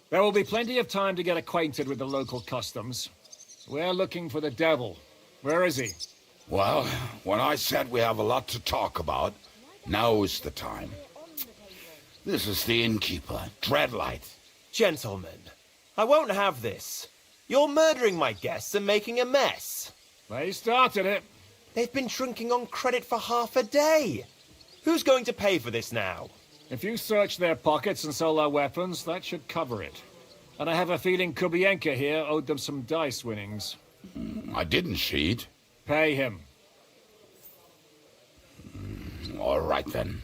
There will be plenty of time to get acquainted with the local customs. We're looking for the devil. Where is he? Well, when I said we have a lot to talk about, now is the time. This is the innkeeper, Dreadlight. Gentlemen, I won't have this. You're murdering my guests and making a mess. They started it. They've been drinking on credit for half a day. Who's going to pay for this now? If you search their pockets and sell their weapons, that should cover it. And I have a feeling Kubienka here owed them some dice winnings. I didn't cheat. Pay him. All right, then.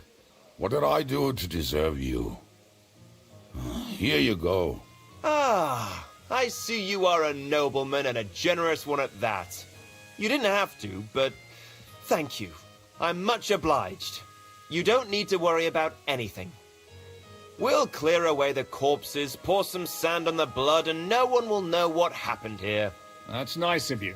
What did I do to deserve you? Here you go. Ah, I see you are a nobleman and a generous one at that. You didn't have to, but thank you. I'm much obliged. You don't need to worry about anything. We'll clear away the corpses, pour some sand on the blood, and no one will know what happened here. That's nice of you.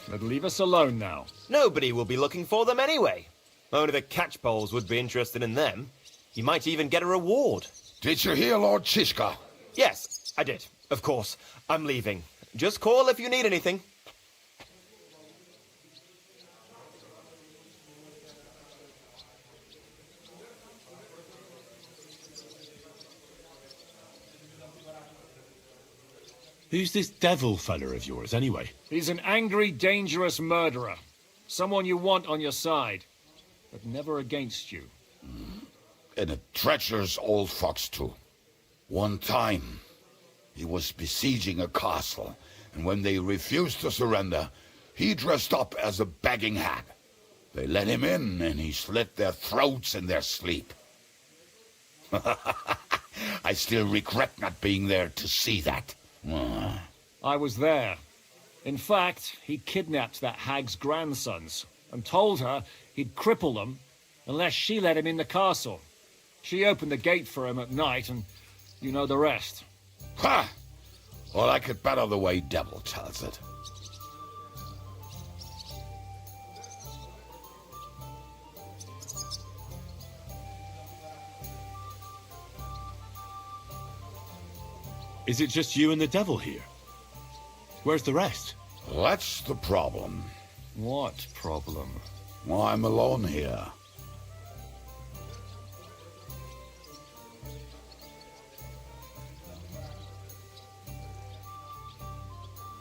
But leave us alone now. Nobody will be looking for them anyway. Only the catchpoles would be interested in them. You might even get a reward. Did you hear Lord Chishka? Yes, I did. Of course. I'm leaving. Just call if you need anything. Who's this devil fella of yours, anyway? He's an angry, dangerous murderer. Someone you want on your side, but never against you. And a treacherous old fox, too. One time, he was besieging a castle, and when they refused to surrender, he dressed up as a begging hag. They let him in, and he slit their throats in their sleep. I still regret not being there to see that. I was there. In fact, he kidnapped that hag's grandsons and told her he'd cripple them unless she let him in the castle. She opened the gate for him at night, and you know the rest. Ha! Well, I could better the way Devil tells it. Is it just you and the devil here? Where's the rest? That's the problem. What problem? Well, I'm alone here.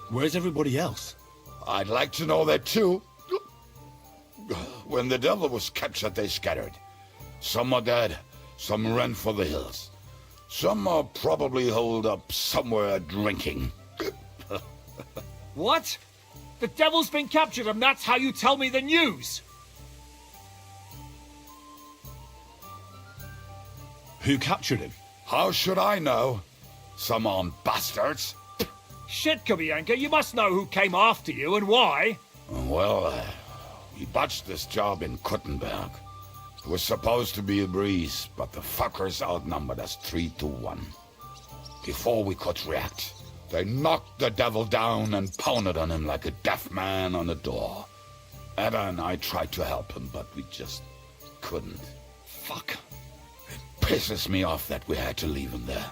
Where's everybody else? I'd like to know that too. When the devil was captured, they scattered. Some are dead, some ran for the hills. Some are probably holed up somewhere drinking. What? The devil's been captured and that's how you tell me the news? Who captured him? How should I know? Some armed bastards. Shit, Kubienka, you must know who came after you and why. Well, we botched this job in Kuttenbreg. It was supposed to be a breeze, but the fuckers outnumbered us 3-1. Before we could react, they knocked the devil down and pounded on him like a deaf man on a door. Ada and I tried to help him, but we just couldn't. Fuck. It pisses me off that we had to leave him there.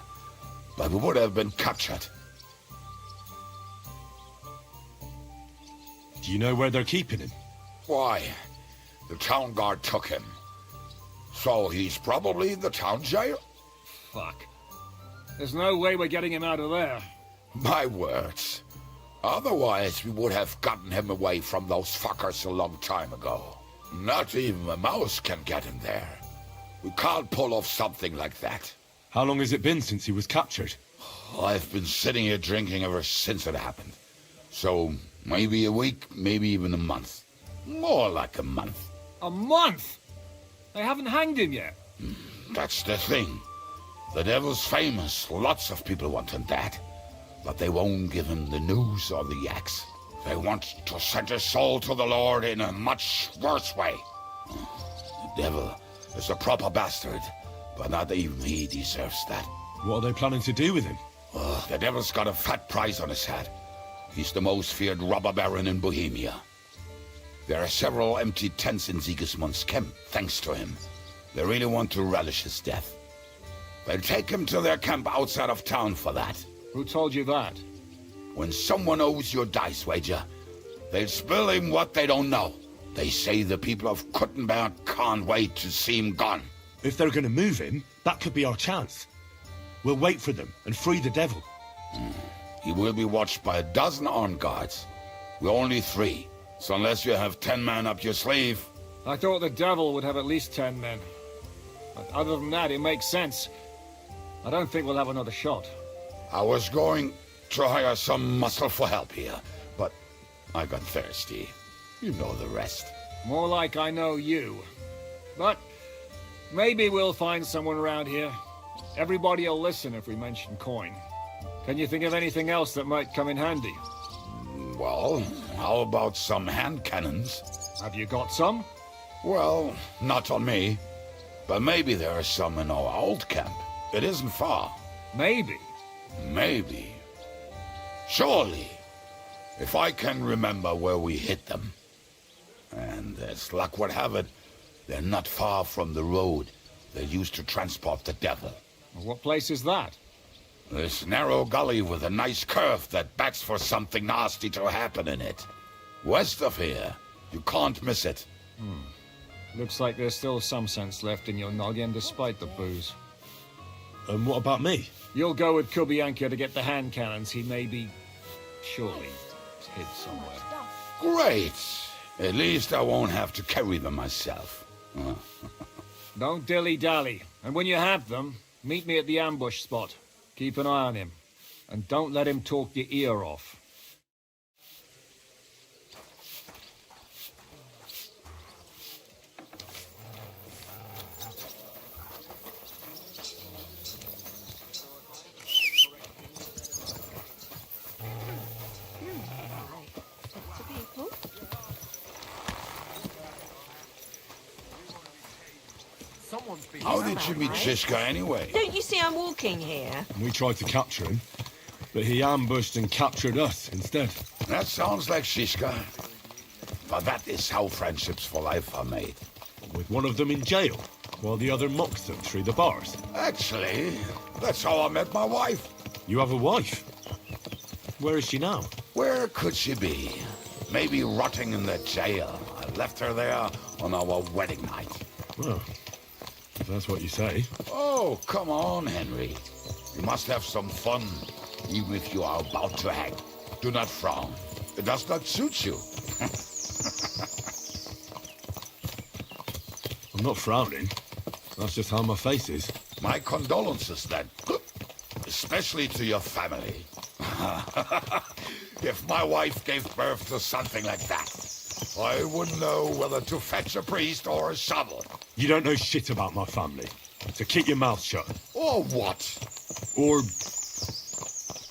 But we would have been captured. Do you know where they're keeping him? Why? The town guard took him. So he's probably in the town jail? Fuck. There's no way we're getting him out of there. My words. Otherwise, we would have gotten him away from those fuckers a long time ago. Not even a mouse can get him there. We can't pull off something like that. How long has it been since he was captured? I've been sitting here drinking ever since it happened. So, maybe a week, maybe even a month. More like a month. A month? They haven't hanged him yet. That's the thing. The devil's famous. Lots of people want him dead. But they won't give him the news or the axe. They want to send his soul to the Lord in a much worse way. The devil is a proper bastard, but not even he deserves that. What are they planning to do with him? The devil's got a fat price on his head. He's the most feared robber baron in Bohemia. There are several empty tents in Sigismund's camp, thanks to him. They really want to relish his death. They'll take him to their camp outside of town for that. Who told you that? When someone owes you a dice wager, they'll spill him what they don't know. They say the people of Kuttenbreg can't wait to see him gone. If they're going to move him, that could be our chance. We'll wait for them and free the devil. He will be watched by a dozen armed guards. We're only 3, so unless you have 10 men up your sleeve... I thought the devil would have at least 10 men. But other than that, it makes sense. I don't think we'll have another shot. I was going to hire some muscle for help here, but I got thirsty. You know the rest. More like I know you. But maybe we'll find someone around here. Everybody will listen if we mention coin. Can you think of anything else that might come in handy? Well, how about some hand cannons? Have you got some? Well, not on me. But maybe there are some in our old camp. It isn't far. Maybe. Maybe. Surely. If I can remember where we hid them. And as luck would have it, they're not far from the road they used to transport the devil. What place is that? This narrow gully with a nice curve that backs for something nasty to happen in it. West of here. You can't miss it. Looks like there's still some sense left in your noggin despite the booze. And what about me? You'll go with Kubianka to get the hand cannons. He may be... surely hid somewhere. Great! At least I won't have to carry them myself. Don't dilly-dally. And when you have them, meet me at the ambush spot. Keep an eye on him. And don't let him talk your ear off. How did you meet Shishka anyway? Don't you see I'm walking here? We tried to capture him, but he ambushed and captured us instead. That sounds like Shishka. But that is how friendships for life are made. With one of them in jail, while the other mocks them through the bars. Actually, that's how I met my wife. You have a wife? Where is she now? Where could she be? Maybe rotting in the jail. I left her there on our wedding night. Well, if that's what you say. Oh, come on, Henry. You must have some fun, even if you are about to hang. Do not frown. It does not suit you. I'm not frowning. That's just how my face is. My condolences, then. Especially to your family. If my wife gave birth to something like that, I wouldn't know whether to fetch a priest or a shovel. You don't know shit about my family, so keep your mouth shut. Or what? Or...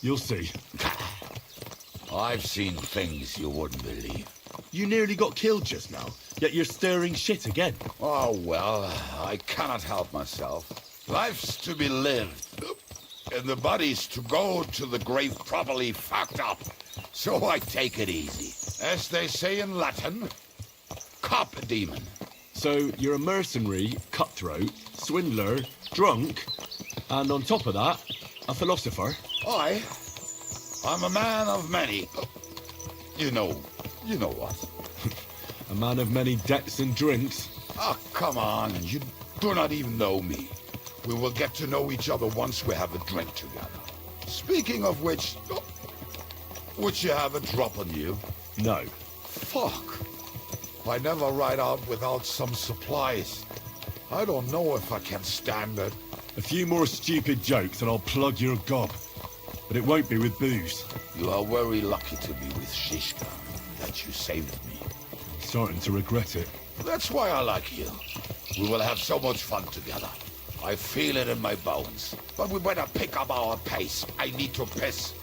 you'll see. I've seen things you wouldn't believe. You nearly got killed just now, yet you're stirring shit again. Oh, well, I cannot help myself. Life's to be lived, and the body's to go to the grave properly fucked up. So I take it easy. As they say in Latin, cop a demon. So you're a mercenary, cutthroat, swindler, drunk, and on top of that, a philosopher? I'm a man of many... You know what. A man of many debts and drinks? Oh, come on, you do not even know me. We will get to know each other once we have a drink together. Speaking of which, would you have a drop on you? No. Fuck. I never ride out without some supplies. I don't know if I can stand it. A few more stupid jokes and I'll plug your gob. But it won't be with booze. You are very lucky to be with Shishka, that you saved me. Starting to regret it. That's why I like you. We will have so much fun together. I feel it in my bones. But we better pick up our pace. I need to piss.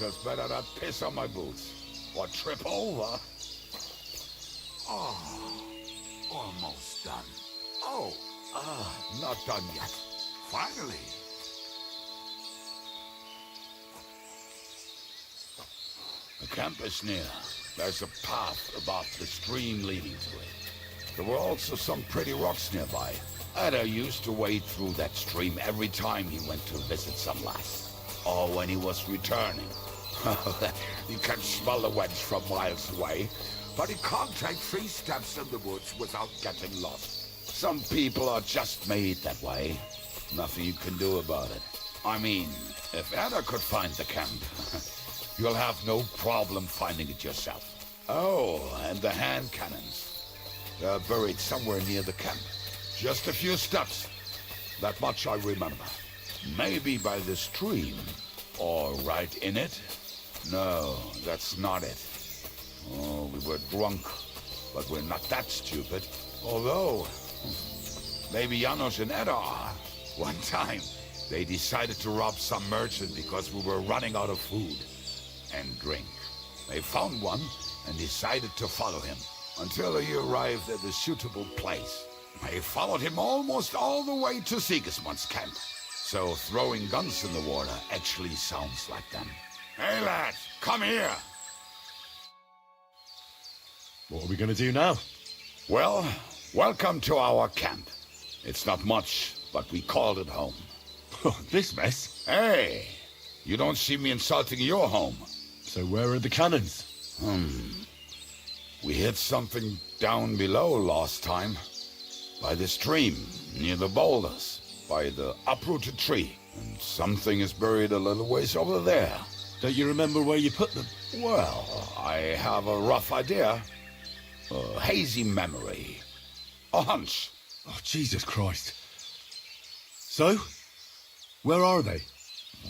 Just better not piss on my boots or trip over. Oh, almost done. Oh, not done yet. Finally. The camp is near. There's a path above the stream leading to it. There were also some pretty rocks nearby. Ada used to wade through that stream every time he went to visit some lass. Or when he was returning. You can smell the wench from miles away, but he can't take 3 steps in the woods without getting lost. Some people are just made that way. Nothing you can do about it. I mean, if Ada could find the camp, you'll have no problem finding it yourself. Oh, and the hand cannons. They're buried somewhere near the camp. Just a few steps. That much I remember. Maybe by the stream, or right in it. No, that's not it. Oh, we were drunk, but we're not that stupid. Although, maybe Janos and Edda are. One time, they decided to rob some merchant because we were running out of food and drink. They found one and decided to follow him until he arrived at a suitable place. They followed him almost all the way to Sigismund's camp. So throwing guns in the water actually sounds like them. Hey lads, come here! What are we gonna do now? Well, welcome to our camp. It's not much, but we called it home. This mess? Hey! You don't see me insulting your home. So where are the cannons? We hit something down below last time. By the stream, near the boulders. By the uprooted tree. And something is buried a little ways over there. Don't you remember where you put them? Well, I have a rough idea. A hazy memory. A hunch. Oh, Jesus Christ. So? Where are they?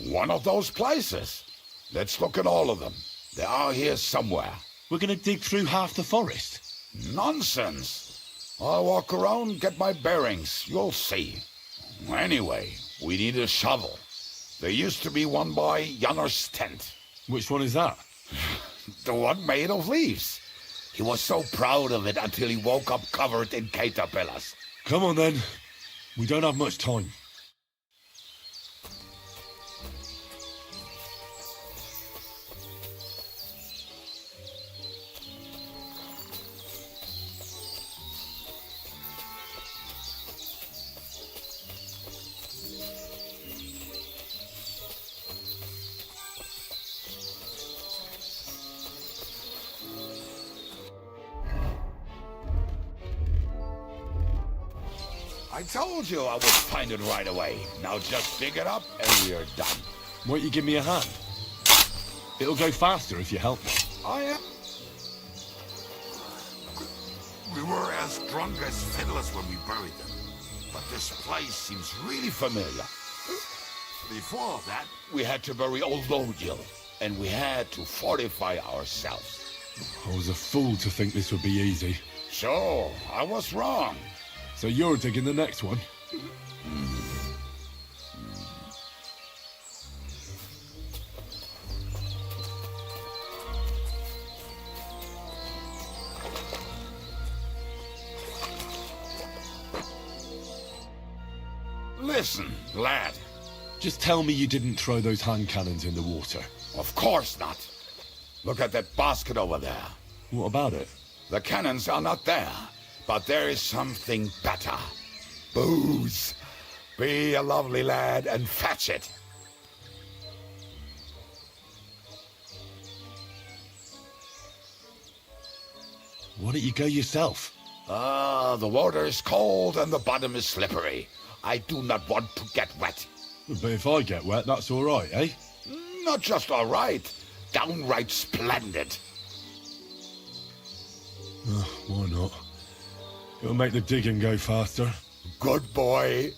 One of those places. Let's look at all of them. They are here somewhere. We're gonna dig through half the forest. Nonsense. I'll walk around, get my bearings. You'll see. Anyway, we need a shovel. There used to be one by Janner's tent. Which one is that? The one made of leaves. He was so proud of it until he woke up covered in caterpillars. Come on then. We don't have much time. I told you I would find it right away. Now just dig it up and we're done. Won't you give me a hand? It'll go faster if you help me. I am. We were as drunk as fiddlers when we buried them. But this place seems really familiar. Before that, we had to bury old Lodiel, and we had to fortify ourselves. I was a fool to think this would be easy. So, I was wrong. So you're digging the next one? Listen, lad. Just tell me you didn't throw those hand cannons in the water. Of course not. Look at that basket over there. What about it? The cannons are not there, but there is something better. Booze. Be a lovely lad and fetch it. Why don't you go yourself? The water is cold and the bottom is slippery. I do not want to get wet. But if I get wet, that's all right, eh? Not just all right. Downright splendid. Why not? It'll make the digging go faster. Good boy.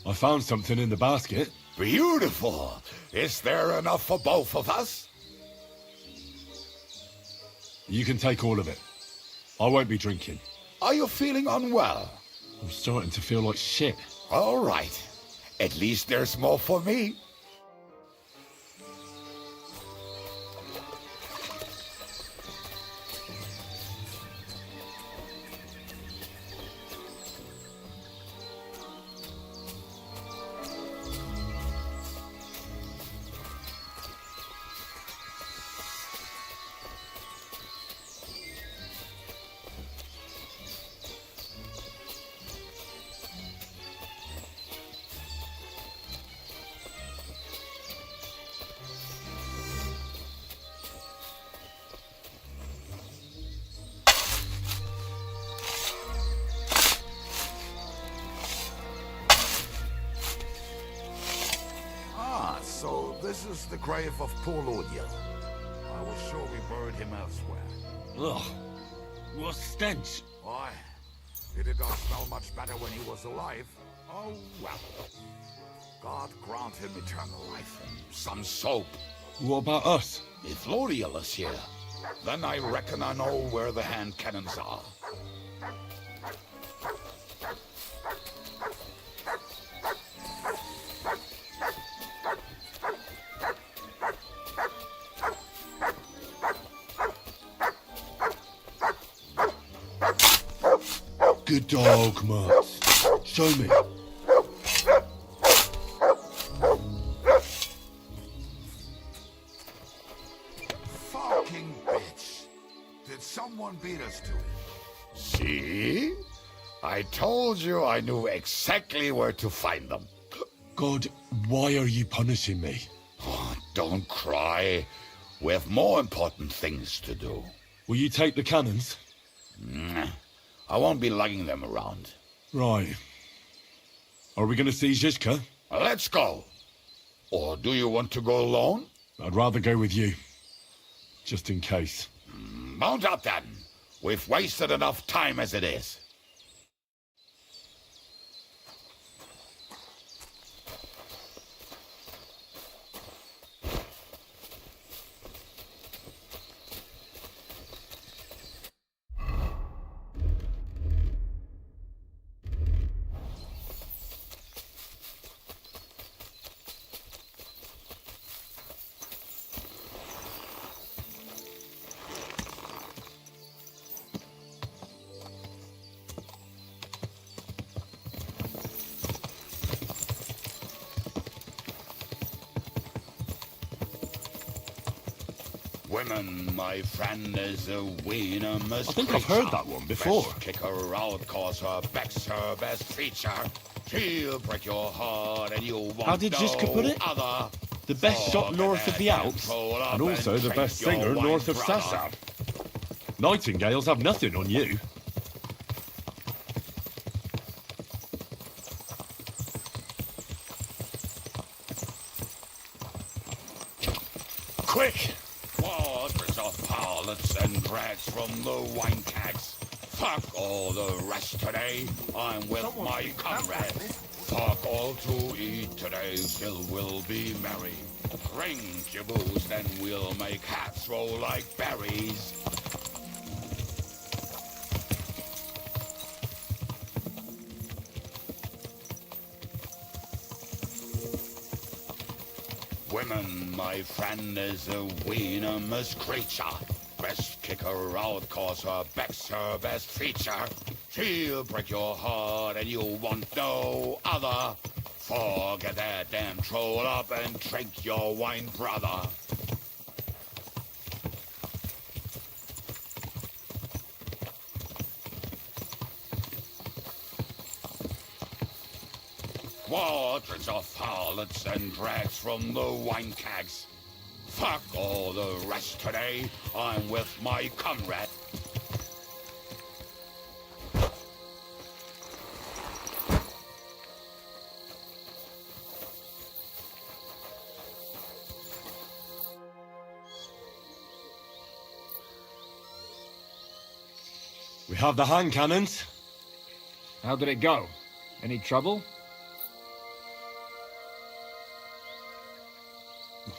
I found something in the basket. Beautiful. Is there enough for both of us? You can take all of it. I won't be drinking. Are you feeling unwell? I'm starting to feel like shit. All right. At least there's more for me. So this is the grave of poor Lodiel. I was sure we buried him elsewhere. Ugh. What stench. Why? Did it not smell much better when he was alive? Oh, well. God grant him eternal life and some soap. What about us? If Lodiel is here, then I reckon I know where the hand cannons are. Good dog, Mats. Show me. Fucking bitch. Did someone beat us to it? See? I told you I knew exactly where to find them. God, why are you punishing me? Oh, don't cry. We have more important things to do. Will you take the cannons? I won't be lugging them around. Right. Are we going to see Zizka? Let's go. Or do you want to go alone? I'd rather go with you. Just in case. Mount up then. We've wasted enough time as it is. Women, my friend, is a wiener-must. I think I've heard that one before. Kick her out, cause her back's her best feature. She'll break your heart and you'll want How did Ziska put it? other. The best shot north of the Alps, and also the best singer north of Sasau. Nightingales have nothing on you. Quick! Waters of harlots and drags from the wine kegs. Fuck all the rest today. I'm with my comrades. Fuck all to eat today, still we'll be merry. Drink your booze, then we'll make hats roll like berries. Women, my friend, is a venomous creature. Best kick her out, cause her back's her best feature. She'll break your heart and you'll want no other. Forget that damn troll up and drink your wine, brother. Waters of harlots and drags from the wine kegs. Fuck all the rest today. I'm with my comrade. We have the hand cannons. How did it go? Any trouble?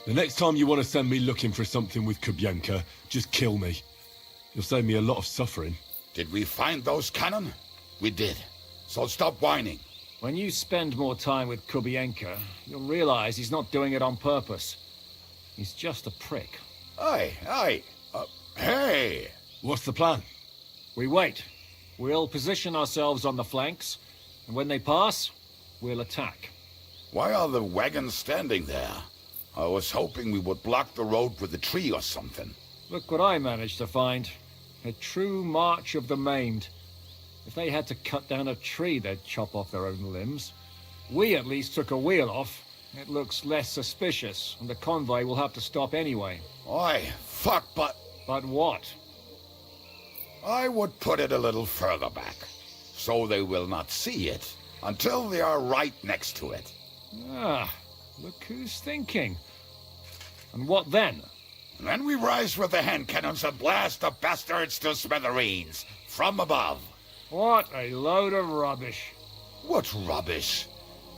The next time you want to send me looking for something with Kubienka, just kill me. You'll save me a lot of suffering. Did we find those cannon? We did. So stop whining. When you spend more time with Kubienka, you'll realize he's not doing it on purpose. He's just a prick. Hey! What's the plan? We wait. We'll position ourselves on the flanks, and when they pass, we'll attack. Why are the wagons standing there? I was hoping we would block the road with a tree or something. Look what I managed to find. A true march of the maimed. If they had to cut down a tree, they'd chop off their own limbs. We at least took a wheel off. It looks less suspicious, and the convoy will have to stop anyway. Oi, fuck, but... But what? I would put it a little further back, so they will not see it until they are right next to it. Ah, look who's thinking. And what then? Then we rise with the hand cannons and blast the bastards to smithereens, from above. What a load of rubbish. What rubbish?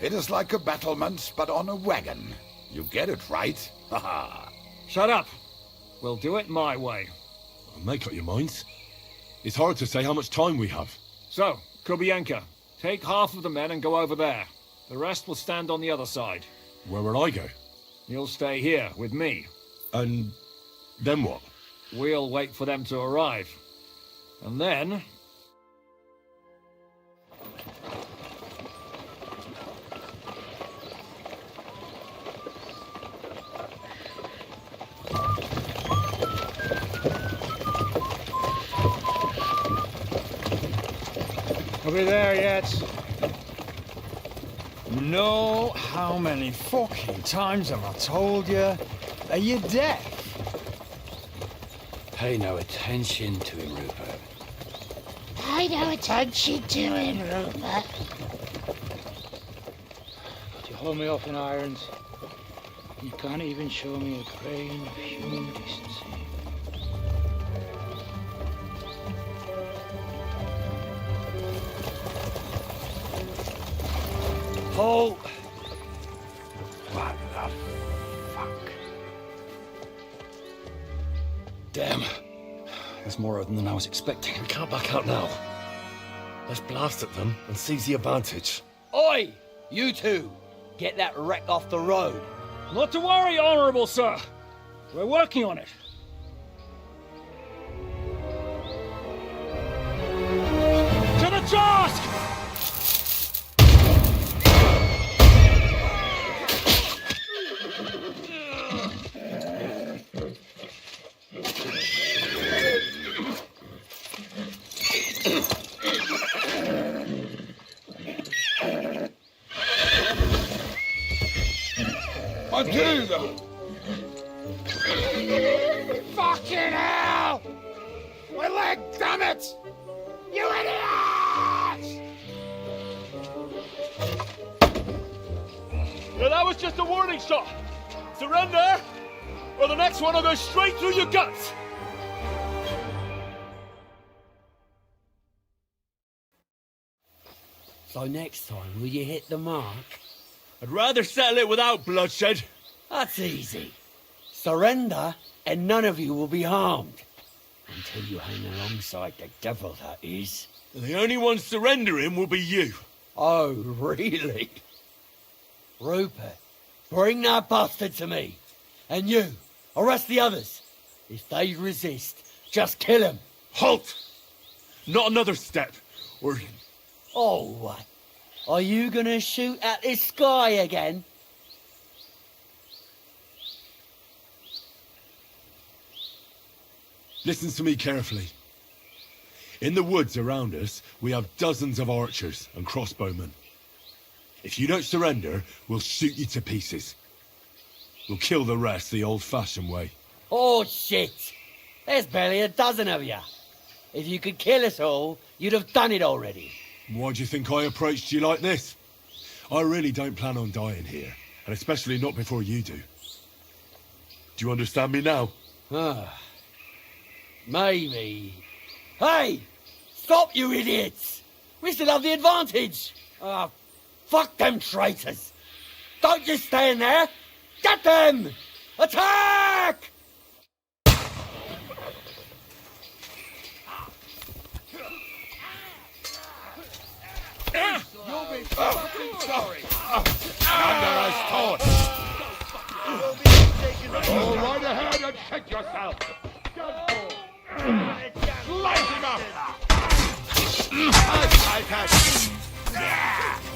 It is like a battlement, but on a wagon. You get it, right? Haha. Shut up. We'll do it my way. Make up your minds. It's hard to say how much time we have. So, Kubienka, take half of the men and go over there. The rest will stand on the other side. Where will I go? You'll stay here with me. And then what? We'll wait for them to arrive. And then... Are we there yet? No, how many fucking times have I told you? Are you deaf? Pay no attention to him, Rupert. Pay no attention to him, Rupert. You hold me up in irons. You can't even show me a grain of human decency. Halt! What the fuck? Damn. There's more of them than I was expecting. We can't back out now. Let's blast at them and seize the advantage. Oi! You two! Get that wreck off the road. Not to worry, Honourable Sir. We're working on it. To the task! Fucking hell! My leg, damn it! You idiot! Yeah, that was just a warning shot. Surrender, or the next one will go straight through your guts. So next time, will you hit the mark? I'd rather settle it without bloodshed. That's easy. Surrender, and none of you will be harmed. Until you hang alongside the devil, that is. The only one surrendering will be you. Oh, really? Rupert, bring that bastard to me. And you, arrest the others. If they resist, just kill them. Halt! Not another step, or... Oh, what? Are you gonna shoot at the sky again? Listen to me carefully. In the woods around us, we have dozens of archers and crossbowmen. If you don't surrender, we'll shoot you to pieces. We'll kill the rest the old-fashioned way. Oh, shit! There's barely a dozen of you. If you could kill us all, you'd have done it already. Why do you think I approached you like this? I really don't plan on dying here, and especially not before you do. Do you understand me now? Maybe. Hey! Stop, you idiots! We still have the advantage! Fuck them traitors! Don't just stand there! Get them! Attack! You'll be fucking sorry. Under us, Todd. Go right ahead and check yourself. Light him up.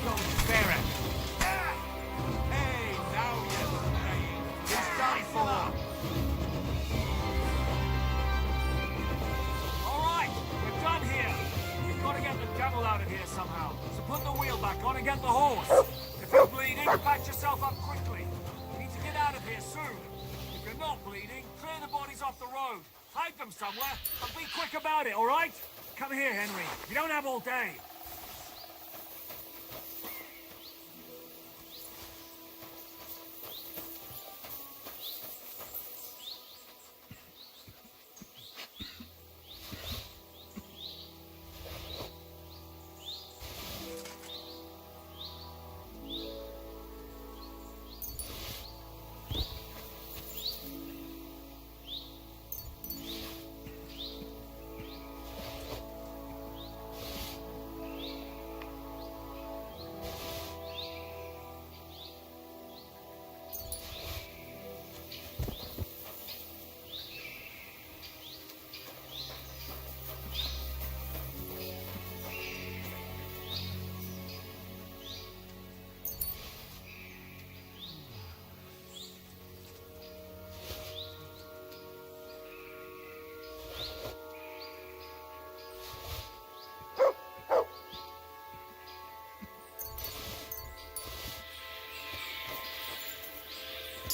Don't spare it. Hey, now you're playing. It's done for. All right, we're done here. We've got to get the devil out of here somehow. So put the wheel back on and get the horse. If you're bleeding, patch yourself up quickly. We need to get out of here soon. If you're not bleeding, clear the bodies off the road. Hide them somewhere, but be quick about it, all right? Come here, Henry. You don't have all day.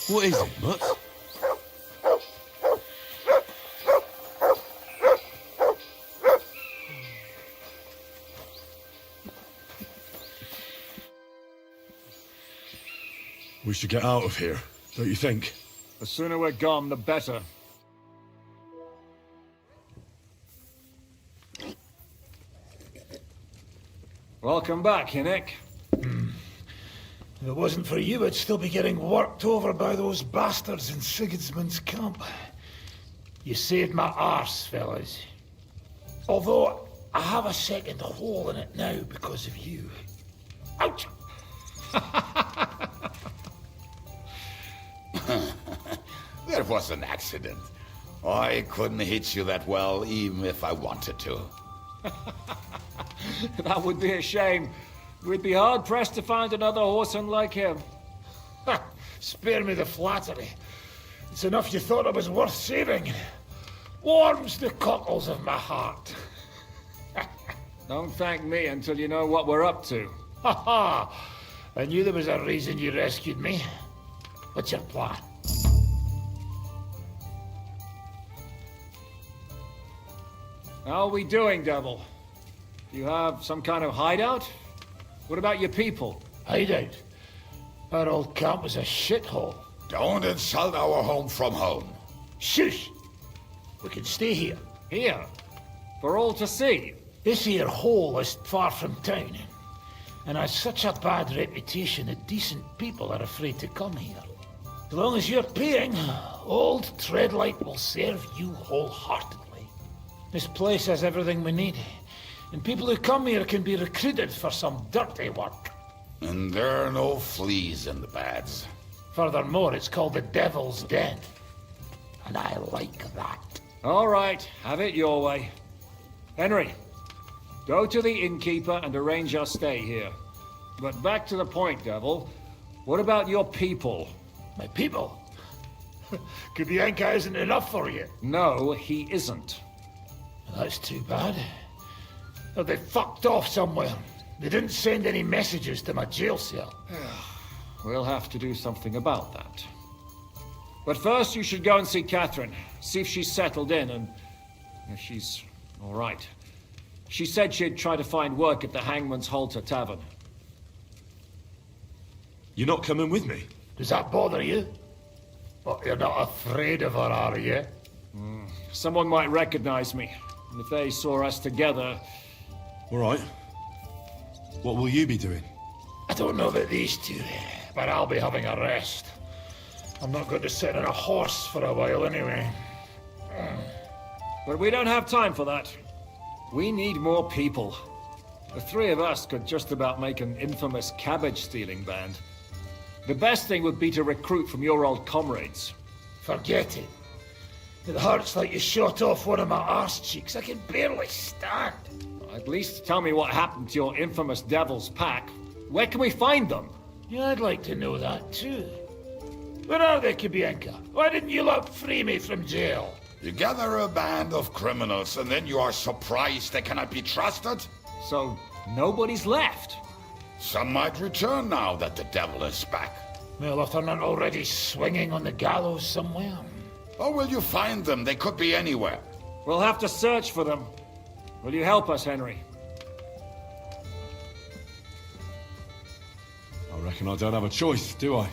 What is it, Mutt? We should get out of here, don't you think? The sooner we're gone, the better. Welcome back, Hinnick. If it wasn't for you, I'd still be getting worked over by those bastards in Sigismund's camp. You saved my arse, fellas. Although, I have a second hole in it now because of you. Ouch! That was an accident. I couldn't hit you that well, even if I wanted to. That would be a shame. We'd be hard-pressed to find another horseman like him. Spare me the flattery. It's enough you thought I was worth saving. Warms the cockles of my heart. Don't thank me until you know what we're up to. Ha ha! I knew there was a reason you rescued me. What's your plan? How are we doing, Devil? Do you have some kind of hideout? What about your people? Hideout? Our old camp was a shithole. Don't insult our home from home. Shush! We can stay here. Here? For all to see? This here hole is far from town, and has such a bad reputation that decent people are afraid to come here. As long as you're paying, old Treadlight will serve you wholeheartedly. This place has everything we need, and people who come here can be recruited for some dirty work. And there are no fleas in the beds. Furthermore, it's called the Devil's Den, and I like that. All right, have it your way. Henry, go to the innkeeper and arrange our stay here. But back to the point, Devil. What about your people? My people? Kuttenbreg isn't enough for you. No, he isn't. That's too bad. Oh, they fucked off somewhere. They didn't send any messages to my jail cell. We'll have to do something about that. But first you should go and see Catherine. See if she's settled in and if she's all right. She said she'd try to find work at the Hangman's Halter Tavern. You're not coming with me? Does that bother you? But you're not afraid of her, are you? Someone might recognize me. And if they saw us together... All right. What will you be doing? I don't know about these two, but I'll be having a rest. I'm not going to sit on a horse for a while anyway. But we don't have time for that. We need more people. The three of us could just about make an infamous cabbage-stealing band. The best thing would be to recruit from your old comrades. Forget it. It hurts like you shot off one of my arse cheeks. I can barely stand. At least tell me what happened to your infamous Devil's Pack. Where can we find them? Yeah, I'd like to know that too. Where are they, Kuttenbreg? Why didn't you lot free me from jail? You gather a band of criminals and then you are surprised they cannot be trusted? So, nobody's left? Some might return now that the devil is back. Well, if they're not already swinging on the gallows somewhere. Or will you find them? They could be anywhere. We'll have to search for them. Will you help us, Henry? I reckon I don't have a choice, do I?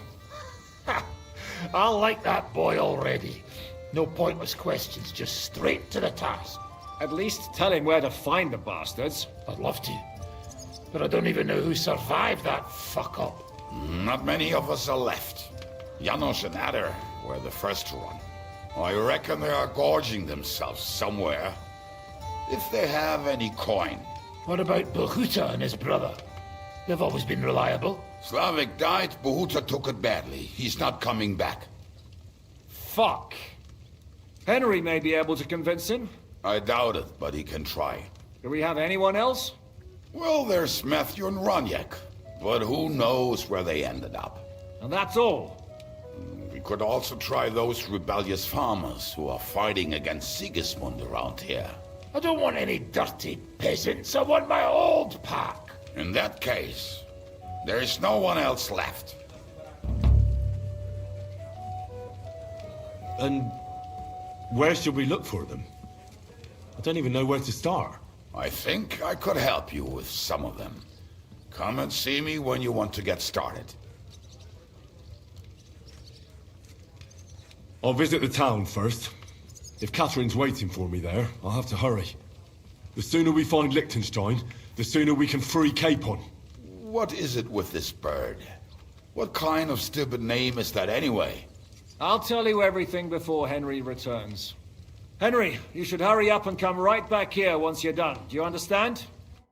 I like that boy already. No pointless questions, just straight to the task. At least tell him where to find the bastards. I'd love to. But I don't even know who survived that fuck-up. Not many of us are left. Janos and Adder were the first to run. I reckon they are gorging themselves somewhere. If they have any coin. What about Behuta and his brother? They've always been reliable. Slavik died, Behuta took it badly. He's not coming back. Fuck. Henry may be able to convince him. I doubt it, but he can try. Do we have anyone else? Well, there's Matthew and Roniak. But who knows where they ended up. And that's all. We could also try those rebellious farmers who are fighting against Sigismund around here. I don't want any dirty peasants. I want my old pack. In that case, there is no one else left. And where should we look for them? I don't even know where to start. I think I could help you with some of them. Come and see me when you want to get started. I'll visit the town first. If Catherine's waiting for me there, I'll have to hurry. The sooner we find Liechtenstein, the sooner we can free Capon. What is it with this bird? What kind of stupid name is that anyway? I'll tell you everything before Henry returns. Henry, you should hurry up and come right back here once you're done. Do you understand?